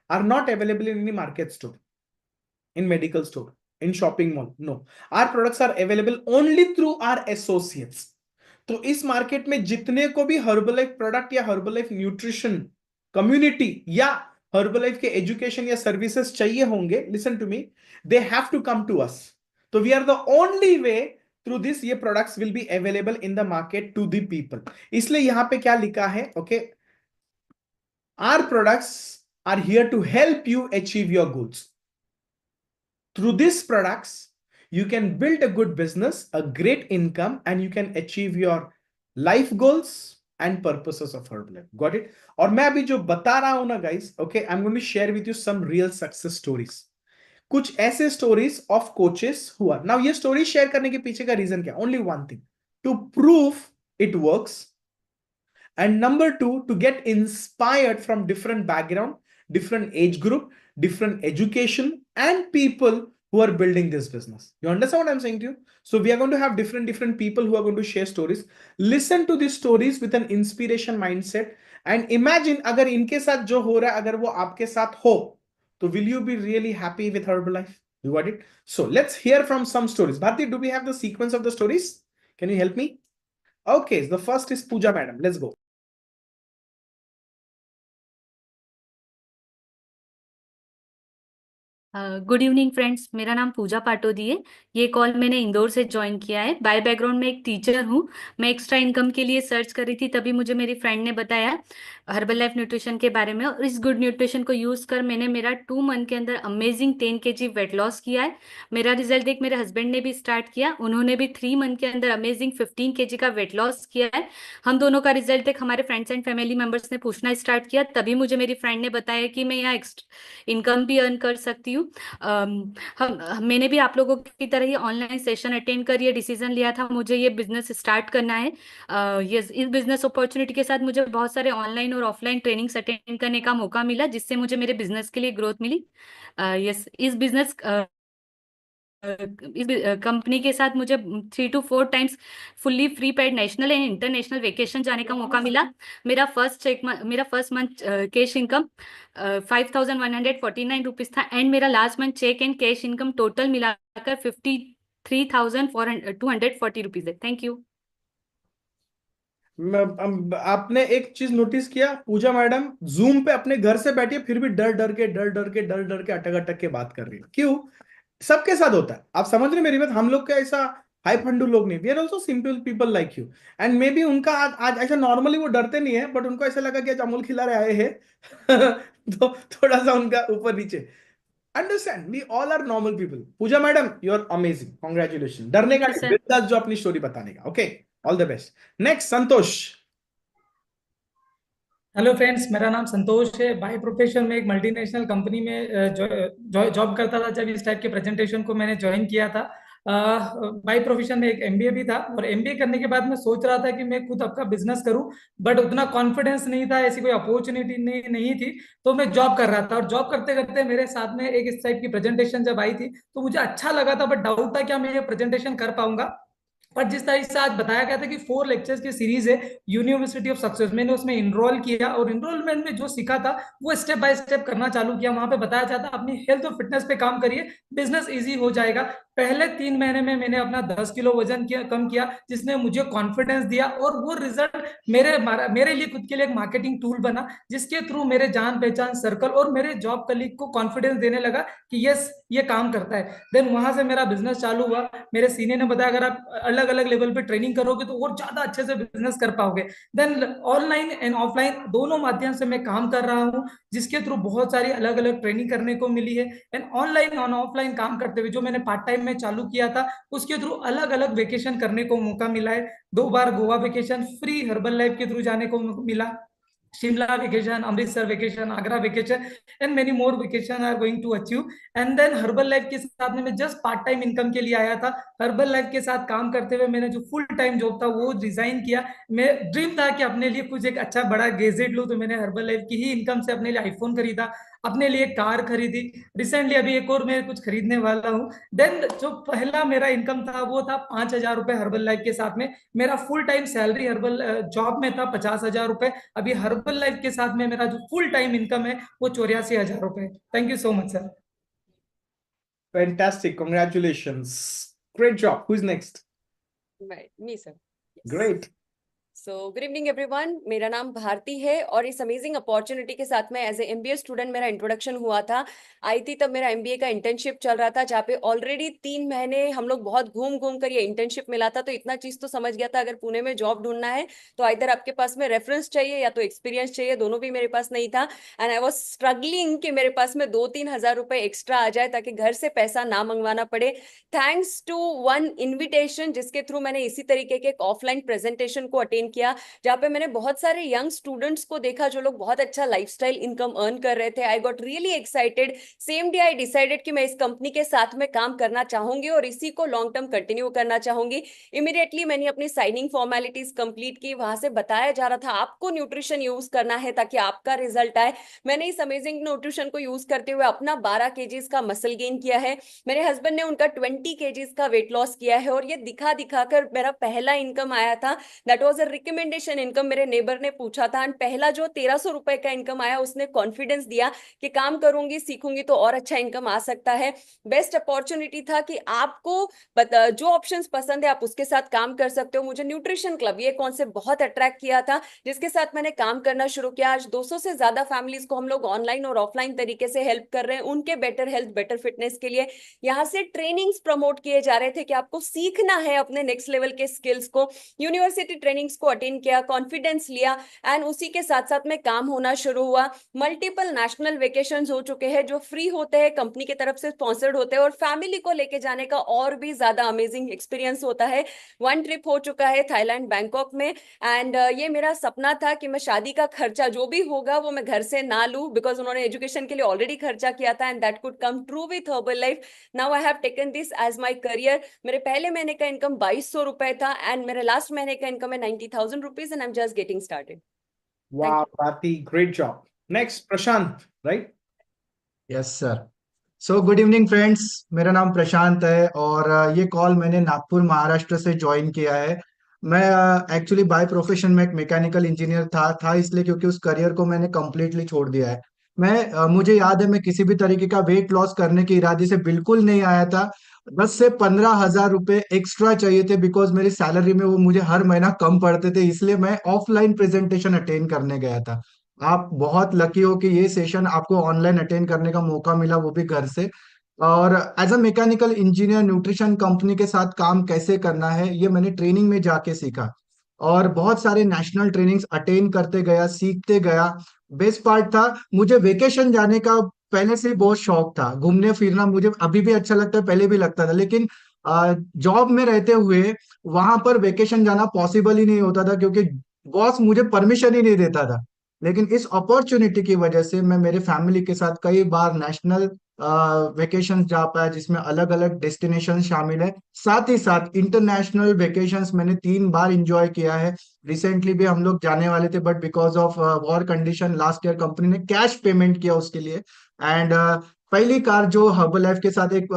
are not available in any market store, in medical store, in shopping mall. No, our products are available only through our associates. तो इस market में जितने को भी Herbalife product या Herbalife nutrition community या Herbalife के education या सर्विसेज चाहिए होंगे, listen to me, they have to come to us. तो we are the only way through this ये products will be available in the market to the people. इसलिए यहां पे क्या लिखा है? Okay, our products are here to help you achieve your goals. Through this products you can build a good business, a great income, and you can achieve your life goals and purposes of Herbalife. Got it? और मैं अभी जो बता रहा हूं ना guys, okay, I'm going to share with you some real success stories. कुछ ऐसे स्टोरीज ऑफ कोचेस हुआ। नाउ ये स्टोरी शेयर करने के पीछे का रीजन क्या? Only one thing, to prove it works, and number 2, to get inspired from different background, different age group, different education, and people who are building this business. You understand what I'm saying to you? So we are going to have different people who are going to share stories. Listen to these stories with an inspiration mindset and imagine अगर इनके साथ जो हो रहा है अगर वो आपके साथ हो, तो will you be really happy with Herbalife? You got it? So let's hear from some stories. Bharti, do we have the sequence of the stories? Can you help me? Okay, the first is Pooja madam. Let's go.
Good evening friends, मेरा नाम पूजा पाटोदी है। ये call मैंने इंदौर से join किया है। Bye background में एक टीचर हूँ। मैं एक्स्ट्रा इनकम के लिए सर्च कर रही थी, तभी मुझे मेरी फ्रेंड ने बताया हर्बल लाइफ न्यूट्रिशन के बारे में, और इस गुड न्यूट्रिशन को यूज़ कर मैंने मेरा 2 मंथ के अंदर अमेजिंग 10 kg वेट लॉस किया है। मेरा रिजल्ट देख मेरे हस्बैंड ने भी स्टार्ट किया, उन्होंने भी 3 मंथ के अंदर अमेजिंग 15 kg का वेट लॉस किया है। हम दोनों का रिजल्ट देख हमारे फ्रेंड्स एंड फैमिली मेंबर्स ने पूछना स्टार्ट किया, तभी मुझे मेरी फ्रेंड ने बताया कि मैं यहाँ इनकम भी अर्न कर सकती हूँ। मैंने भी आप लोगों की तरह ही ऑनलाइन सेशन अटेंड कर ये डिसीजन लिया था, मुझे ये बिजनेस स्टार्ट करना है। इस बिजनेस अपॉर्चुनिटी के साथ मुझे बहुत सारे ऑनलाइन और ऑफलाइन ट्रेनिंग्स अटेंड करने का मौका मिला, जिससे मुझे मेरे बिजनेस के लिए ग्रोथ मिली। इस बिजनेस इस कंपनी के साथ मुझे 3 to 4 times fully free paid national and international vacation जाने का मौका मिला। मेरा first month cash income 5,149 rupees था, एंड मेरा last month check and cash income total मिलाकर 53,240 रुपीज है। Thank you.
आपने एक चीज नोटिस किया, पूजा मैडम जूम पे अपने घर से बैठी है, फिर भी डर डर के अटक अटक के बात कर रही है। क्यों? सबके साथ होता है। आप समझ रहे मेरी बात? हम लोग का ऐसा हाई फंडू लोग नहीं, we are also simple people like you. And maybe उनका आज ऐसा नॉर्मली वो डरते नहीं है, बट उनको ऐसा लगा कि आज अमूल खिला रहे आए हैं तो थोड़ा सा उनका ऊपर नीचे। Understand, we all are normal people. Pooja madam you are amazing, congratulation. डरने का नहीं, बिंदास जो अपनी स्टोरी बताने का। Okay, all the best. Next Santosh.
Hello friends, मेरा नाम संतोष है। बाय प्रोफेशन में एक मल्टीनेशनल कंपनी में जॉब करता था जब इस टाइप के प्रेजेंटेशन को मैंने ज्वाइन किया था। बाय प्रोफेशन में एक एमबीए भी था, और एमबीए करने के बाद मैं सोच रहा था कि मैं खुद अपना बिजनेस करूं, बट उतना कॉन्फिडेंस नहीं था, ऐसी कोई अपॉर्चुनिटी नहीं थी। तो मैं जॉब कर रहा था, और जॉब करते करते मेरे साथ में एक इस टाइप की प्रेजेंटेशन जब आई थी तो मुझे अच्छा लगा था, बट डाउट था क्या मैं ये प्रेजेंटेशन कर पाऊंगा। पर जिस तरह से आज बताया गया था कि 4 लेक्चर्स की सीरीज है यूनिवर्सिटी ऑफ सक्सेस, मैंने उसमें इनरोल किया और इनरोलमेंट में जो सीखा था वो स्टेप बाय स्टेप करना चालू किया। वहां पे बताया जाता अपनी हेल्थ और फिटनेस पे काम करिए, बिजनेस इजी हो जाएगा। पहले 3 महीने में मैंने अपना 10 किलो वजन कम किया, जिसने मुझे कॉन्फिडेंस दिया और वो रिजल्ट मेरे लिए खुद के लिए एक मार्केटिंग टूल बना, जिसके थ्रू मेरे जान पहचान सर्कल और मेरे जॉब कलीग को कॉन्फिडेंस देने लगा कि यस ये काम करता है। देन वहां से मेरा बिजनेस चालू हुआ। मेरे सीनियर ने बताया अगर आप अलग अलग लेवल पे ट्रेनिंग करोगे तो और ज्यादा अच्छे से बिजनेस कर पाओगे। देन ऑनलाइन एंड ऑफलाइन दोनों माध्यम से मैं काम कर रहा हूँ, जिसके थ्रू बहुत सारी अलग अलग ट्रेनिंग करने को मिली है। एंड ऑनलाइन और ऑफलाइन काम करते हुए जो मैंने पार्ट टाइम में चालू किया था, उसके थ्रू अलग अलग वेकेशन करने को मौका मिला है। 2 बार Goa vacation free Herbalife के थ्रू जाने को मिला, Shimla vacation, Amritsar vacation, Agra vacation and many more vacation are going to achieve. And then Herbalife के साथ में मैं जस्ट पार्ट टाइम इनकम के लिए आया था। हर्बल लाइफ के साथ काम करते हुए मैंने जो फुल टाइम जॉब था वो रिजाइन किया। मैं ड्रीम था कि अपने लिए कुछ एक अच्छा बड़ा गैजेट लूं, तो मैंने हर्बल लाइफ की ही इनकम से अपने लिए आईफोन खरीदा, अपने लिए कार खरीदी। रिसेंटली अभी एक और मैं कुछ खरीदने वाला हूँ। देन जो पहला मेरा इनकम था वो था 5,000 रुपए हर्बल लाइफ के साथ में। मेरा full time salary herbal job में था 50,000 रुपए। अभी हर्बल लाइफ के साथ में मेरा जो फुल टाइम इनकम है वो 84,000 रुपए। Thank you so much sir.
Fantastic. Congratulations. Great job. Who's next?
Right, me sir. Yes.
Great.
So good evening everyone, मेरा नाम भारती है और इस अमेजिंग अपॉर्चुनिटी के साथ में एज ए एमबीए स्टूडेंट मेरा इंट्रोडक्शन हुआ था। आई थी तब मेरा एमबीए का इंटर्नशिप चल रहा था, जहाँ पे ऑलरेडी 3 महीने हम लोग बहुत घूम घूम कर ये इंटर्नशिप मिला था। तो इतना चीज तो समझ गया था अगर पुणे में जॉब ढूंढना है तो इधर आपके पास में रेफरेंस चाहिए या तो एक्सपीरियंस चाहिए, दोनों भी मेरे पास नहीं था। एंड आई वॉज स्ट्रगलिंग कि मेरे पास में 2-3 हजार रुपए एक्स्ट्रा आ जाए ताकि घर से पैसा ना मंगवाना पड़े। थैंक्स टू वन इन्विटेशन जिसके थ्रू मैंने इसी तरीके के एक ऑफलाइन प्रेजेंटेशन को अटेंड किया, जहाँ पे मैंने बहुत सारे यंग स्टूडेंट्स को देखा जो लोग बहुत अच्छा लाइफस्टाइल इनकम अर्न कर रहे थे। I got really excited. Same day I decided कि मैं इस कंपनी के साथ में काम करना चाहूंगी और इसी को लॉन्ग टर्म कंटिन्यू करना चाहूंगी। इमीडिएटली मैंने अपनी साइनिंग फॉर्मेलिटीज कंप्लीट की। वहां से बताया जा रहा था आपको न्यूट्रिशन यूज करना है ताकि आपका रिजल्ट आए। मैंने इस अमेजिंग न्यूट्रिशन को यूज करते हुए अपना 12 केजीज का मसल गेन किया है। मेरे हस्बैंड ने उनका 20 केजीज का वेट लॉस किया है और ये दिखा दिखाकर मेरा पहला इनकम आया था। That was a recommendation income. मेरे नेबर ने पूछा था एंड पहला जो 1300 रुपए का इनकम आया उसने कॉन्फिडेंस दिया कि काम करूंगी सीखूंगी तो और अच्छा इनकम आ सकता है। बेस्ट अपॉर्चुनिटी था कि आपको जो ऑप्शंस पसंद है आप उसके साथ काम कर सकते हो। मुझे न्यूट्रिशन क्लब ये कॉन्सेप्ट बहुत अट्रैक्ट किया था, जिसके साथ मैंने काम करना शुरू किया। आज 200 से ज्यादा फैमिलीज को हम लोग ऑनलाइन और ऑफलाइन तरीके से हेल्प कर रहे हैं उनके बेटर हेल्थ बेटर फिटनेस के लिए। यहाँ से ट्रेनिंग्स प्रमोट किए जा रहे थे कि आपको सीखना है अपने नेक्स्ट लेवल के स्किल्स को। यूनिवर्सिटी ट्रेनिंग्स को अटेंड किया, कॉन्फिडेंस लिया एंड उसी के साथ साथ में काम होना शुरू हुआ। मल्टीपल नेशनल वेकेशंस हो चुके हैं जो फ्री होते हैं, कंपनी की तरफ से स्पॉन्सर्ड होते हैं और फैमिली को लेके जाने का और भी ज्यादा अमेजिंग एक्सपीरियंस होता है। 1 ट्रिप हो चुका है थाईलैंड बैंकॉक में। एंड ये मेरा सपना था कि मैं शादी का खर्चा जो भी होगा वो मैं घर से ना लूं, बिकॉज उन्होंने एजुकेशन के लिए ऑलरेडी खर्चा किया था and that could come true with herbal life. Now I have taken this as my career. मेरे पहले महीने का इनकम 2200 रुपए था एंड मेरे लास्ट महीने का इनकम है 90,000 rupees and I am just getting started.
Wow, Bharti, great job. Next, Prashant, right?
Yes sir. So good evening friends, मेरा नाम प्रशांत है और ये कॉल मैंने नागपुर महाराष्ट्र से ज्वाइन किया है। मैं एक्चुअली बाय प्रोफेशन में एक मैकेनिकल इंजीनियर था इसलिए क्योंकि उस करियर को मैंने कम्प्लीटली छोड़ दिया है। मुझे याद है मैं किसी भी तरीके का वेट लॉस करने के इरादे से बिल्कुल नहीं आया था। 10 से 15 हजार रुपए एक्स्ट्रा चाहिए थे बिकॉज मेरी सैलरी में वो मुझे हर महीना कम पड़ते थे, इसलिए मैं ऑफलाइन प्रेजेंटेशन अटेंड करने गया था। आप बहुत लकी हो कि ये सेशन आपको ऑनलाइन अटेंड करने का मौका मिला, वो भी घर से। और as a mechanical engineer nutrition company के साथ काम कैसे करना है ये मैंने ट्रेनिंग में जाके सीखा और बहुत सारे नेशनल ट्रेनिंग्स अटेंड करते गया, सीखते गया। बेस्ट पार्ट था मुझे वेकेशन जाने का पहले से ही बहुत शौक था। घूमने फिरना मुझे अभी भी अच्छा लगता है, पहले भी लगता था, लेकिन जॉब में रहते हुए वहां पर वेकेशन जाना पॉसिबल ही नहीं होता था क्योंकि बॉस मुझे परमिशन ही नहीं देता था। लेकिन इस अपॉर्चुनिटी की वजह से मैं मेरे फैमिली के साथ कई बार नेशनल वेकेशन जा पाया जिसमें अलग अलग डेस्टिनेशन शामिल है। साथ ही साथ इंटरनेशनल वेकेशंस मैंने 3 बार इंजॉय किया है। रिसेंटली भी हम लोग जाने वाले थे but because of war condition last year company ने कैश पेमेंट किया उसके लिए। एंड पहली कार जो हर्बल लाइफ के साथ एक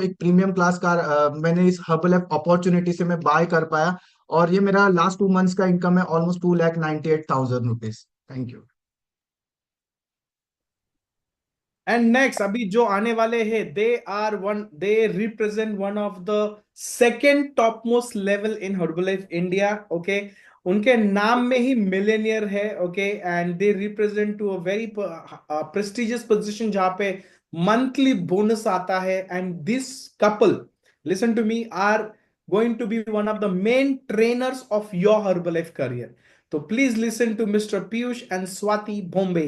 एक प्रीमियम क्लास कार मैंने इस हर्बल लाइफ अपॉर्चुनिटी से मैं बाय कर पाया। और ये मेरा लास्ट 2 मंथ्स का इनकम है almost 2,98,000 rupees. Thank you.
And next अभी जो आने वाले हैं, they represent one of the second top most level in Herbalife India. Okay, उनके नाम में ही मिलेनियर है। Okay, and they represent to a very prestigious position जहां पे मंथली बोनस आता है। And this couple, listen to me, are going to be one of the main trainers of your Herbalife career. तो please listen to Mister Piyush and Swati Bombay.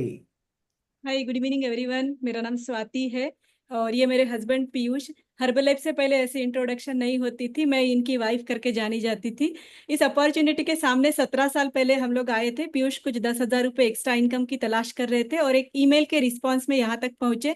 Hi, good evening everyone. मेरा नाम स्वाति है और ये मेरे हस्बैंड पीयूष। हर्बल लाइफ से पहले ऐसी इंट्रोडक्शन नहीं होती थी, मैं इनकी वाइफ करके जानी जाती थी। इस अपॉर्चुनिटी के सामने 17 साल पहले हम लोग आए थे। पीयूष कुछ 10,000 रुपये एक्स्ट्रा इनकम की तलाश कर रहे थे और एक ईमेल के रिस्पांस में यहाँ तक पहुंचे।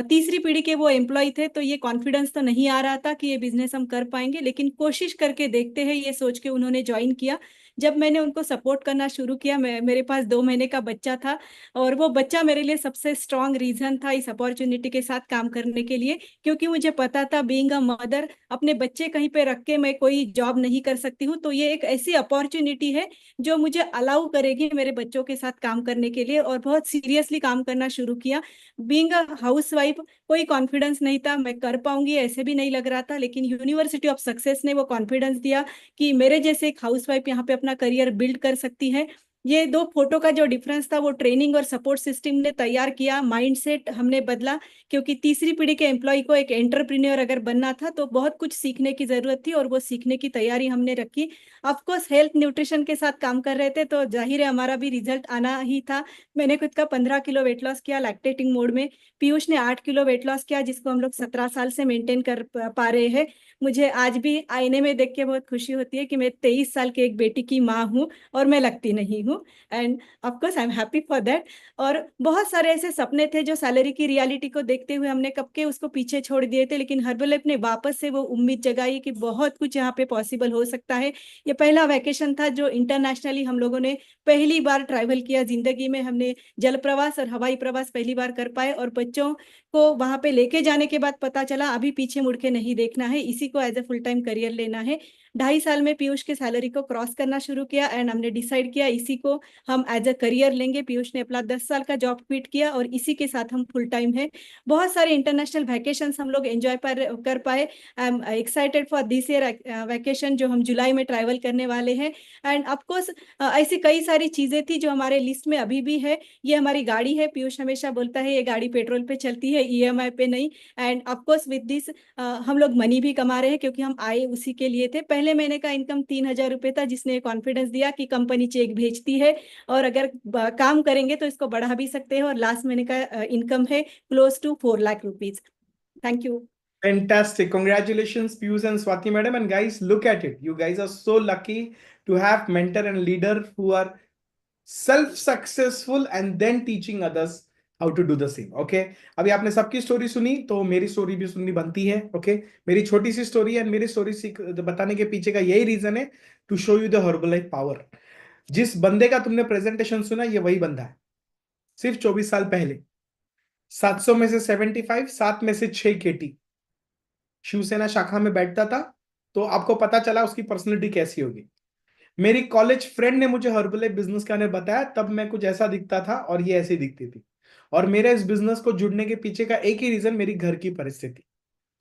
तीसरी पीढ़ी के वो एम्प्लॉय थे, तो ये कॉन्फिडेंस तो नहीं आ रहा था कि ये बिजनेस हम कर पाएंगे, लेकिन कोशिश करके देखते हैं ये सोच के उन्होंने ज्वाइन किया। जब मैंने उनको सपोर्ट करना शुरू किया, मेरे पास 2 महीने का बच्चा था और वो बच्चा मेरे लिए सबसे स्ट्रांग रीजन था इस अपॉर्चुनिटी के साथ काम करने के लिए, क्योंकि मुझे पता था बीइंग अ मदर अपने बच्चे कहीं पे रख के मैं कोई जॉब नहीं कर सकती हूँ। तो ये एक ऐसी अपॉर्चुनिटी है जो मुझे अलाउ करेगी मेरे बच्चों के साथ काम करने के लिए, और बहुत सीरियसली काम करना शुरू किया। बीइंग अ हाउस वाइफ कोई कॉन्फिडेंस नहीं था मैं कर पाऊंगी, ऐसे भी नहीं लग रहा था, लेकिन यूनिवर्सिटी ऑफ सक्सेस ने वो कॉन्फिडेंस दिया कि मेरे जैसे एक हाउस वाइफ यहाँ पे अपना करियर बिल्ड कर सकती है। ये 2 फोटो का जो डिफरेंस था वो ट्रेनिंग और सपोर्ट सिस्टम ने तैयार किया, माइंडसेट हमने बदला, क्योंकि तीसरी पीढ़ी के एम्प्लॉय को एक एंटरप्रेन्योर अगर बनना था तो बहुत कुछ सीखने की जरूरत थी और वो सीखने की तैयारी हमने रखी। ऑफकोर्स हेल्थ न्यूट्रिशन के साथ काम कर रहे थे तो जाहिर है हमारा भी रिजल्ट आना ही था। मैंने खुद का 15 किलो वेट लॉस किया लैक्टेटिंग मोड में। पीयूष ने 8 किलो वेट लॉस किया, जिसको हम लोग 17 साल से मेंटेन कर पा रहे हैं। मुझे आज भी आईने में देख के बहुत खुशी होती है कि मैं 23 साल की एक बेटी की माँ हूँ और मैं लगती नहीं हूँ। And of course I am happy for that. और बहुत सारे ऐसे सपने थे जो सैलरी की रियलिटी को देखते हुए हमने कब के उसको पीछे छोड़ दिए थे, लेकिन हर्बलाइफ ने वापस से वो उम्मीद जगाई कि बहुत कुछ यहाँ पे पॉसिबल हो सकता है। ये पहला वैकेशन था जो इंटरनेशनली हम लोगों ने पहली बार ट्रैवल किया जिंदगी में। हमने जल प्रवास और हवाई प्रवास पहली बार कर पाए और बच्चों को वहां पे लेके जाने के बाद पता चला अभी पीछे मुड़ के नहीं देखना है, इसी को as a full time career लेना है। 2.5 साल में पीयूष के सैलरी को क्रॉस करना शुरू किया एंड हमने डिसाइड किया इसी को हम एज अ करियर लेंगे। पीयूष ने अपना 10 साल का जॉब क्विट किया और इसी के साथ हम फुल टाइम है। बहुत सारे इंटरनेशनल वैकेशंस हम लोग एंजॉय कर पाए। I am excited for this year vacation जो हम जुलाई में ट्रैवल करने वाले हैं। एंड ऑफकोर्स ऐसी कई सारी चीजें थी जो हमारे लिस्ट में अभी भी है। ये हमारी गाड़ी है, पीयूष हमेशा बोलता है ये गाड़ी पेट्रोल पे चलती है, ईएमआई पे नहीं। एंड ऑफकोर्स विद दिस हम लोग मनी भी कमा रहे हैं क्योंकि हम आए उसी के लिए थे। पहले महीने का इनकम 3,000 रुपये था, जिसने कॉन्फिडेंस दिया कि कंपनी चेक भेजती है और अगर काम करेंगे तो इसको बढ़ा भी सकते हैं, और लास्ट महीने का इनकम है close to 4 lakh rupees. Thank you.
Fantastic. Congratulations, Piyush and Swati madam. And guys, look at it. You guys are so lucky to have mentor and leader who are self-successful and then teaching others how to do the same. Okay. अभी आपने सबकी story सुनी तो मेरी story भी सुननी बनती है. Okay. मेरी छोटी सी स्टोरी है, मेरी स्टोरी बताने के पीछे का यही रीजन है to show you the Herbalife power. जिस बंदे का तुमने प्रेजेंटेशन सुना ये वही बंदा है। सिर्फ 24 साल पहले 700 में से 75, 7 में से 6 केटी शिवसेना शाखा में बैठता था। तो आपको पता चला उसकी पर्सनैलिटी कैसी होगी। मेरी कॉलेज फ्रेंड ने मुझे हर्बलाइफ बिजनेस का बताया, तब मैं कुछ ऐसा दिखता था और ये ऐसी दिखती थी। और मेरे इस बिजनेस को जुड़ने के पीछे का एक ही रीजन मेरी घर की परिस्थिति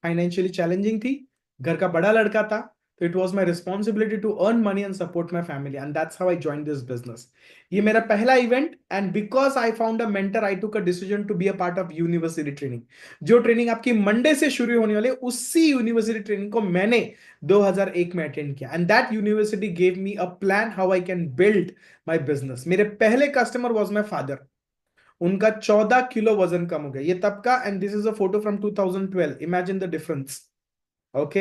फाइनेंशियली चैलेंजिंग थी। घर का बड़ा लड़का था, तो it was my responsibility to earn money and support my family, and that's how I join this business. ये मेरा पहला event, and because I found a mentor I took a decision to be a part of university training. जो training आपकी Monday से शुरू होने वाली उसी यूनिवर्सिटी ट्रेनिंग को मैंने 2001 में अटेंड किया, and that university gave me a plan how I can build my business. मेरे पहले कस्टमर वॉज माई फादर। उनका 14 किलो वजन कम हो गया, ये तब का, and this is a photo from 2012। Imagine the difference. Okay,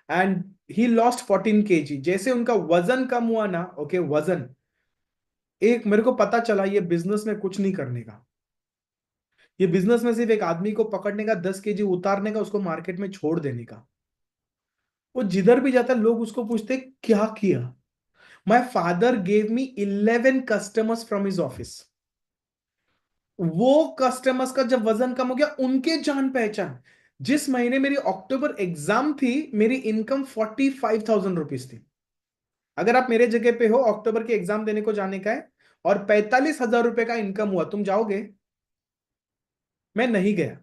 and he lost 14 kg। जैसे उनका वजन कम हुआ ना, ओके, वजन, एक मेरे को पता चला ये बिजनेस में कुछ नहीं करने का। ये बिजनेस में सिर्फ एक आदमी को पकड़ने का, 10 kg उतारने का, उसको मार्केट में छोड़ देने का। वो जिधर भी जाता है लोग उसको पूछते क्या किया। My father gave me 11 customers from his office. वो कस्टमर्स का जब वजन कम हो गया, उनके जान पहचान। जिस महीने मेरी अक्टूबर एग्जाम थी, मेरी इनकम 45,000 रुपीज थी। अगर आप मेरे जगह पे हो, अक्टूबर के एग्जाम देने को जाने का है और 45,000 रुपए का इनकम हुआ, तुम जाओगे? मैं नहीं गया।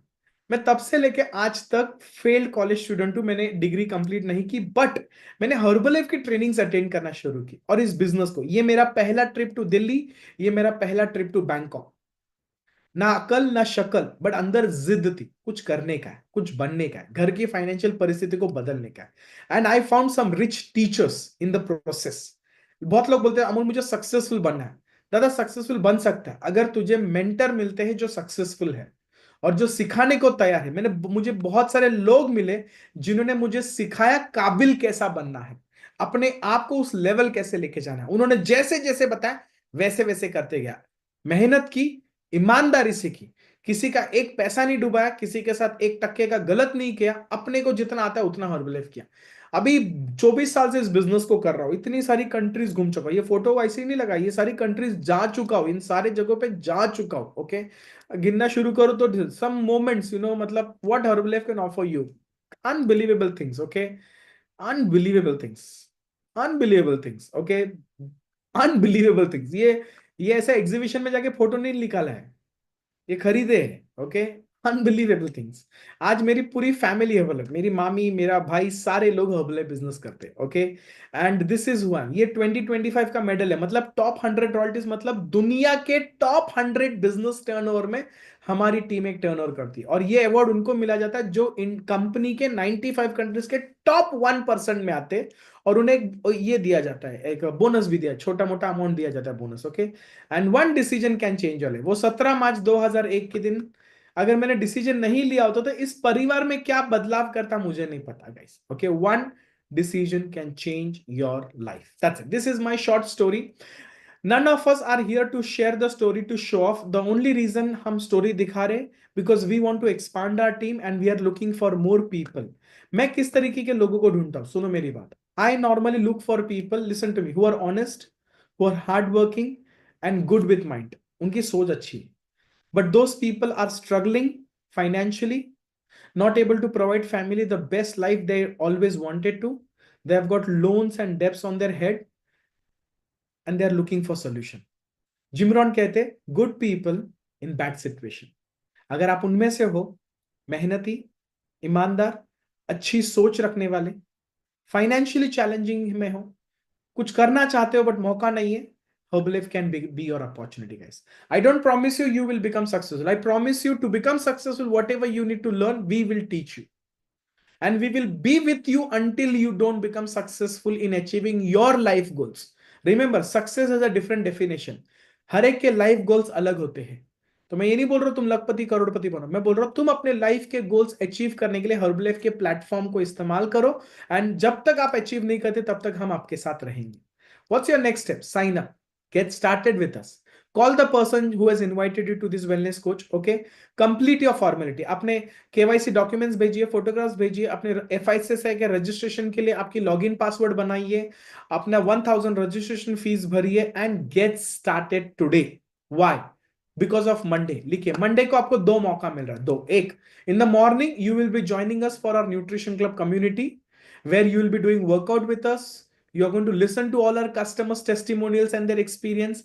मैं तब से लेके आज तक फेल्ड कॉलेज स्टूडेंट हूं। मैंने डिग्री कंप्लीट नहीं की, बट मैंने हर्बलाइफ की ट्रेनिंग्स अटेंड करना शुरू की और इस बिजनेस को, ये मेरा पहला ट्रिप टू दिल्ली, ये मेरा पहला ट्रिप टू बैंकॉक। ना अकल ना शक्ल, बट अंदर जिद थी, कुछ करने का है, कुछ बनने का है, घर की फाइनेंशियल परिस्थिति को बदलने का है। And I found some rich teachers in the process. बहुत लोग बोलते हैं अमोल मुझे सक्सेसफुल बनना है। दादा, सक्सेसफुल बन सकता है अगर तुझे मेंटर मिलते हैं जो सक्सेसफुल है और जो सिखाने को तैयार है। मुझे बहुत सारे लोग मिले जिन्होंने मुझे सिखाया काबिल कैसा बनना है, अपने आप को उस लेवल कैसे लेके जाना है। उन्होंने जैसे जैसे बताया वैसे वैसे करते गया, मेहनत की, ईमानदारी से की, किसी का एक पैसा नहीं डुबाया, किसी के साथ एक टक्के का गलत नहीं किया, अपने को जितना आता है उतना हर्बलाइफ किया। अभी 24 साल से इस बिजनेस को कर रहा हूं, इतनी सारी कंट्रीज घूम चुका हूं। ये फोटो ऐसे ही नहीं लगा, ये सारी कंट्रीज जा चुका हूं, इन सारे जगहों पे जा चुका हूं। ओके, गिनना शुरू करो तो सम मोमेंट्स, मतलब what Herbalife can offer you, unbelievable things. Okay, unbelievable things, unbelievable things. Okay, unbelievable things. ये ऐसा एग्जीबिशन में जाके फोटो नहीं निकाला है, ये खरीदे हैं। Okay, unbelievable things. आज मेरी पूरी फैमिली हर्बलाइफ, मेरी मामी, मेरा भाई, सारे लोग हर्बलाइफ बिजनेस करते हैं। Okay, and this is one, ये 2025 का मेडल है, मतलब टॉप 100 रॉयल्टीज, मतलब दुनिया के टॉप 100 बिजनेस टर्नओवर में हमारी टीम एक टर्नओवर करती है। और ये अवार्ड उनको मिला जाता है जो इन कंपनी के 95 कंट्रीज के टॉप 1% में आते हैं, और उन्हें ये दिया जाता है, एक बोनस भी दिया, छोटा मोटा अमाउंट दिया जाता है bonus. Okay, and one decision can change your life. वो 17 मार्च 2001 के दिन अगर मैंने डिसीजन नहीं लिया होता तो इस परिवार में क्या बदलाव करता मुझे नहीं पता guys. Okay, one decision can change your life. That's it. This is my short story. None of us are here to share the story to show off. The only reason हम story दिखा रहे because we want to expand our team and we are looking for more people. मैं किस तरीके के लोगों को ढूंढता हूं, सुनो मेरी बात। I normally look for people, listen to me, who are honest, who are hardworking and good with mind. उनकी सोच अच्छी है। But those people are struggling financially, not able to provide family the best life they always wanted to. They have got loans and debts on their head and they are looking for solution. Jim Rohn कहते good people in bad situation. अगर आप उनमें से हो, मेहनती, ईमानदार, अच्छी सोच रखने वाले, फाइनेंशियली चैलेंजिंग में हो, कुछ करना चाहते हो बट मौका नहीं है, Herbalife can be your opportunity, guys. I don't promise you will become successful. I promise you to become successful, whatever you need to learn, we will teach you. And we will be with you until you don't become successful in achieving your life goals. Remember, success has a different definition. हर एक के life goals अलग होते हैं। तो मैं ये नहीं बोल रहा हूं तुम लखपति करोड़पति बनो, मैं बोल रहा हूं तुम अपने लाइफ के गोल्स अचीव करने के लिए हर्बलाइफ के प्लेटफॉर्म को इस्तेमाल करो। एंड जब तक आप अचीव नहीं करते तब तक हम आपके साथ रहेंगे। What's your next step? Sign up. Get started with us. Call the person who has invited you to this wellness coach. Okay. Complete your formality. अपने KYC डॉक्यूमेंट्स भेजिए, फोटोग्राफ्स भेजिए, अपने FICCI के रजिस्ट्रेशन के लिए आपकी लॉगिन पासवर्ड बनाइए, अपना 1000 रजिस्ट्रेशन फीस भरिए and get started today. Why? Because of Monday. लिखिए, मंडे को आपको 2 मौका मिल रहा है, 2। एक, in the morning you will be joining us for our nutrition club community where you will be doing workout with us. You are going to listen to all our customers' testimonials and their experience,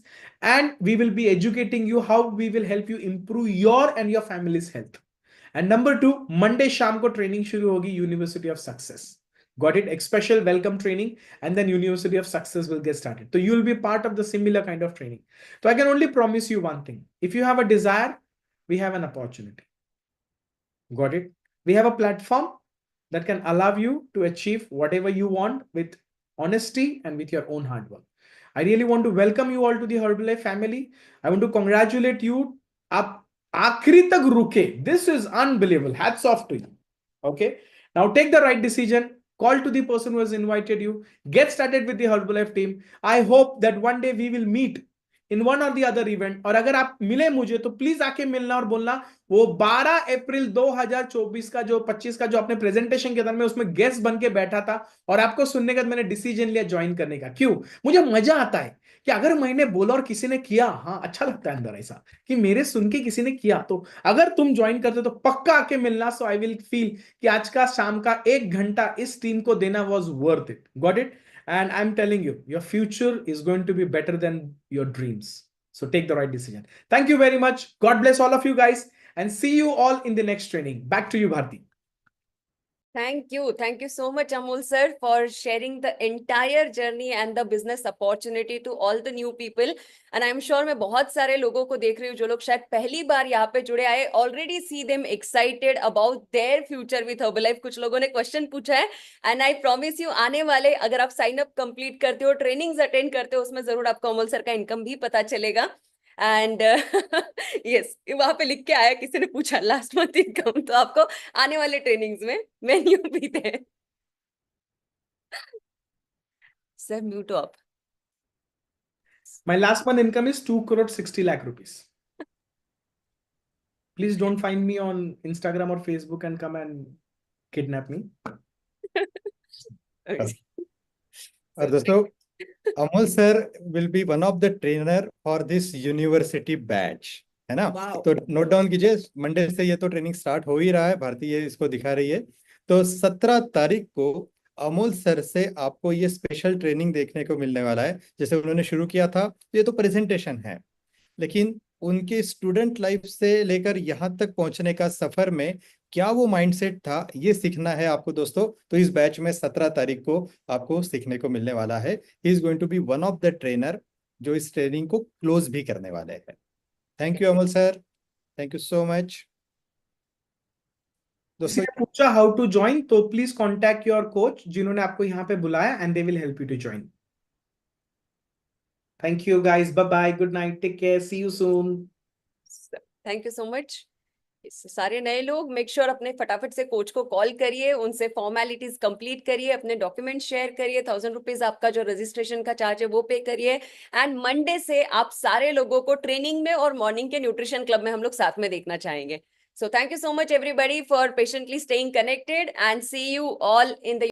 and we will be educating you how we will help you improve your and your family's health. And number 2, Monday शाम को training शुरू होगी, University of Success. Got it? A special welcome training, and then University of Success will get started. So you will be part of the similar kind of training. So I can only promise you one thing: if you have a desire, we have an opportunity. Got it? We have a platform that can allow you to achieve whatever you want with honesty and with your own hard work. I really want to welcome you all to the Herbalife family. I want to congratulate you. आप आखिरी तक रुके. This is unbelievable. Hats off to you. Okay. Now take the right decision. Call to the person who has invited you. Get started with the Herbalife team. I hope that one day we will meet in one और the other event, और अगर आप मिले मुझे तो please आके मिलना और बोलना वो 12 अप्रैल 2024 का जो 25 का जो आपने प्रेजेंटेशन किया था, मैं उसमें गेस्ट बन के बैठा था और आपको सुनने के बाद मैंने डिसीजन लिया ज्वाइन करने का। क्यों? मुझे मजा आता है कि अगर मैंने बोला और किसी ने किया, हाँ अच्छा लगता है अंदर ऐसा कि मेरे सुन के किसी ने किया। तो अगर तुम ज्वाइन करते हो तो पक्का आके मिलना, सो आई विल फील कि आज का शाम का 1 घंटा इस टीम को देना was worth it. Got it? And I'm telling you, your future is going to be better than your dreams. So take the right decision. Thank you very much. God bless all of you guys and see you all in the next training. Back to you, Bharti.
Thank you so much, Amol sir, for sharing the entire journey and the business opportunity to all the new people. And I'm sure मैं बहुत सारे लोगों को देख रही हूँ जो लोग शायद पहली बार यहाँ पे जुड़े आए, already see them excited about their future with Herbalife. कुछ लोगों ने क्वेश्चन पूछा है, and I promise you आने वाले अगर आप साइन अप कंप्लीट करते हो, ट्रेनिंग्स अटेंड करते हो, उसमें जरूर आपको अमोल सर का इनकम भी पता चलेगा। एंड यस, वहां पे लिख के आया, किसी ने पूछा लास्ट मंथ इनकम, तो आपको आने वाले ट्रेनिंग्स में मेन्यू भी दे। Sir mute up.
My last month income is 2 crore 60 lakh rupees. Please don't find me on Instagram or Facebook and come and kidnap me.
और दोस्तों, Amol sir will be one of the trainer for this university batch, है ना?
Wow.
तो note down कीजिए, Monday से ये तो training start हो ही रहा है, भारती ये इसको दिखा रही है। तो 17 तारीख को अमोल सर से आपको ये स्पेशल ट्रेनिंग देखने को मिलने वाला है। जैसे उन्होंने शुरू किया था, ये तो प्रेजेंटेशन है, लेकिन उनके स्टूडेंट लाइफ से लेकर यहाँ तक पहुंचने का सफर में क्या वो माइंडसेट था, ये सीखना है आपको दोस्तों। तो इस बैच में 17 तारीख को आपको सीखने को मिलने वाला है। He is going to be one of the trainer जो इस ट्रेनिंग को क्लोज भी करने वाले हैं। Thank you Amol sir, thank you so much.
किसी
दोस्तों,
ने पूछा हाउ टू ज्वाइन, तो प्लीज कॉन्टैक्ट योर कोच जिन्होंने आपको यहाँ पे बुलाया, and they will help you to join. Thank you guys, bye bye, good night, take care, see you soon.
Thank you so much. सारे नए लोग मेक श्योर अपने फटाफट से कोच को कॉल करिए, उनसे फॉर्मेलिटीज कंप्लीट करिए, अपने डॉक्यूमेंट शेयर करिए, 1000 रुपीज आपका जो रजिस्ट्रेशन का चार्ज है वो पे करिए। एंड मंडे से आप सारे लोगों को ट्रेनिंग में और मॉर्निंग के न्यूट्रिशन क्लब में हम लोग साथ में देखना चाहेंगे। So thank you so much everybody for patiently staying connected, and see you all in the